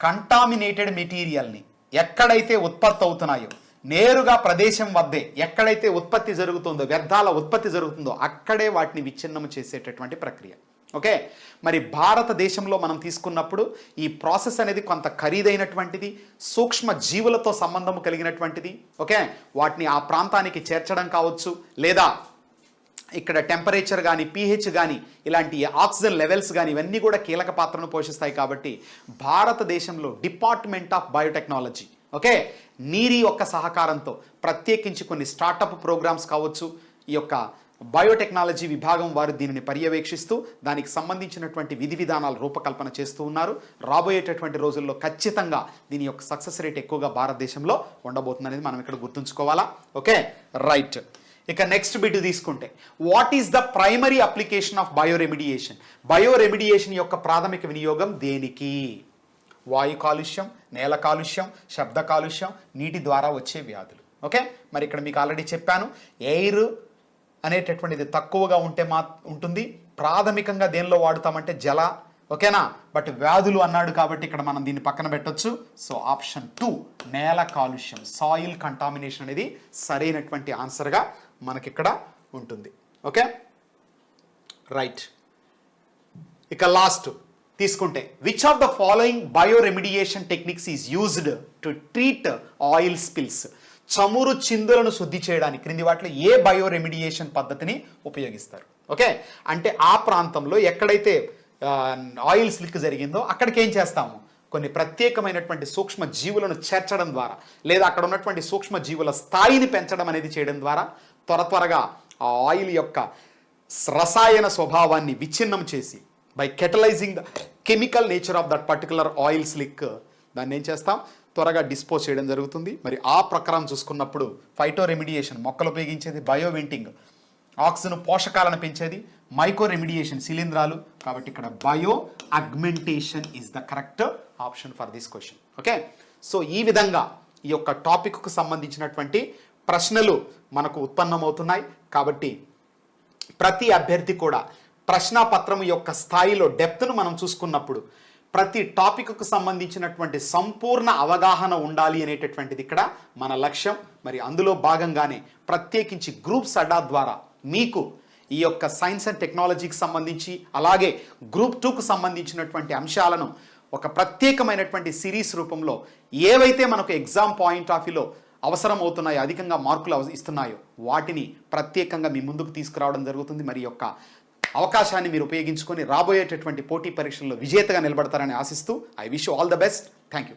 కంటామినేటెడ్ మెటీరియల్ని ఎక్కడైతే ఉత్పత్తి అవుతున్నాయో నేరుగా ప్రదేశం వద్దే ఎక్కడైతే ఉత్పత్తి జరుగుతుందో, వ్యర్థాల ఉత్పత్తి జరుగుతుందో అక్కడే వాటిని విచ్ఛిన్నం చేసేటటువంటి ప్రక్రియ. ఓకే, మరి భారతదేశంలో మనం తీసుకున్నప్పుడు ఈ ప్రాసెస్ అనేది కొంత ఖరీదైనటువంటిది, సూక్ష్మ జీవులతో సంబంధం కలిగినటువంటిది. ఓకే, వాటిని ఆ ప్రాంతానికి చేర్చడం కావచ్చు, లేదా ఇక్కడ టెంపరేచర్ కానీ pH కానీ ఇలాంటి ఆక్సిజన్ లెవెల్స్ కానీ ఇవన్నీ కూడా కీలక పాత్రను పోషిస్తాయి. కాబట్టి భారతదేశంలో డిపార్ట్మెంట్ ఆఫ్ బయోటెక్నాలజీ ఓకే నీరి యొక్క సహకారంతో ప్రత్యేకించి కొన్ని స్టార్టప్ ప్రోగ్రామ్స్ కావచ్చు, ఈ యొక్క బయోటెక్నాలజీ విభాగం వారు దీనిని పర్యవేక్షిస్తూ దానికి సంబంధించినటువంటి విధి విధానాలు రూపకల్పన చేస్తూ ఉన్నారు. రాబోయేటటువంటి రోజుల్లో ఖచ్చితంగా దీని యొక్క సక్సెస్ రేట్ ఎక్కువగా భారతదేశంలో ఉండబోతుందనేది మనం ఇక్కడ గుర్తుంచుకోవాలా. Okay right. ఇక నెక్స్ట్ బిట్ తీసుకుంటే, what is the primary application of bioremediation? Bioremediation యొక్క ప్రాథమిక వినియోగం దేనికి? వాయు కాలుష్యం, నేల కాలుష్యం, శబ్ద కాలుష్యం, నీటి ద్వారా వచ్చే వ్యాధులు. ఓకే, మరి ఇక్కడ మీకు ఆల్రెడీ చెప్పాను, ఎయిర్ అనేటటువంటిది తక్కువగా ఉంటే ఉంటుంది. ప్రాథమికంగా దేనిలో వాడుతామంటే జల. ఓకేనా, బట్ వ్యాధులు అన్నాడు కాబట్టి ఇక్కడ మనం దీన్ని పక్కన పెట్టొచ్చు. సో ఆప్షన్ 2 నేల కాలుష్యం, సాయిల్ కంటామినేషన్ అనేది సరైనటువంటి ఆన్సర్గా మనకి ఇక్కడ ఉంటుంది. Okay right. ఇక లాస్ట్ తీసుకుంటే, which of the following bioremediation techniques is used to treat oil spills? చమురు చిందులను శుద్ధి చేయడానికి క్రింది వాటిలో ఏ బయోరెమిడియేషన్ పద్ధతిని ఉపయోగిస్తారు? ఓకే, అంటే ఆ ప్రాంతంలో ఎక్కడైతే ఆయిల్ స్లిక్ జరిగిందో అక్కడికి ఏం చేస్తాము, కొన్ని ప్రత్యేకమైనటువంటి సూక్ష్మ జీవులను చేర్చడం ద్వారా, లేదా అక్కడ ఉన్నటువంటి సూక్ష్మ జీవుల స్థాయిని పెంచడం అనేది చేయడం ద్వారా త్వరగా ఆ ఆయిల్ యొక్క రసాయన స్వభావాన్ని విచ్ఛిన్నం చేసి, by catalysing the chemical nature of that particular oil slick, దాన్ని ఏం చేస్తాం, త్వరగా డిస్పోజ్ చేయడం జరుగుతుంది. మరి ఆ ప్రకారం చూసుకున్నప్పుడు ఫైటో రెమిడియేషన్ మొక్కలు ఉపయోగించేది, బయో వెంటింగ్ ఆక్సిజన్ పోషకాలను పెంచేది, మైకో రెమిడియేషన్ శిలీంధ్రాలు. కాబట్టి ఇక్కడ bio augmentation is the correct option for this question. Okay, so ఈ విధంగా ఈ యొక్క టాపిక్కు సంబంధించినటువంటి ప్రశ్నలు మనకు ఉత్పన్నమవుతున్నాయి. కాబట్టి ప్రతి అభ్యర్థి కూడా ప్రశ్నాపత్రం యొక్క స్థాయిలో డెప్త్ను మనం చూసుకున్నప్పుడు ప్రతి టాపిక్కు సంబంధించినటువంటి సంపూర్ణ అవగాహన ఉండాలి అనేటటువంటిది ఇక్కడ మన లక్ష్యం. మరి అందులో భాగంగానే ప్రత్యేకించి గ్రూప్స్ అడ్డా ద్వారా మీకు ఈ యొక్క సైన్స్ అండ్ టెక్నాలజీకి సంబంధించి, అలాగే గ్రూప్ 2కు సంబంధించినటువంటి అంశాలను ఒక ప్రత్యేకమైనటువంటి సిరీస్ రూపంలో ఏవైతే మనకు ఎగ్జామ్ పాయింట్ ఆఫ్ వ్యూలో అవసరం అవుతున్నాయో, అధికంగా మార్కులు ఇస్తున్నాయో వాటిని ప్రత్యేకంగా మీ ముందుకు తీసుకురావడం జరుగుతుంది. మరి యొక్క అవకాశాన్ని మీరు ఉపయోగించుకొని రాబోయేటటువంటి పోటీ పరీక్షల్లో విజేతగా నిలబడతారని ఆశిస్తూ I wish you all the best. Thank you.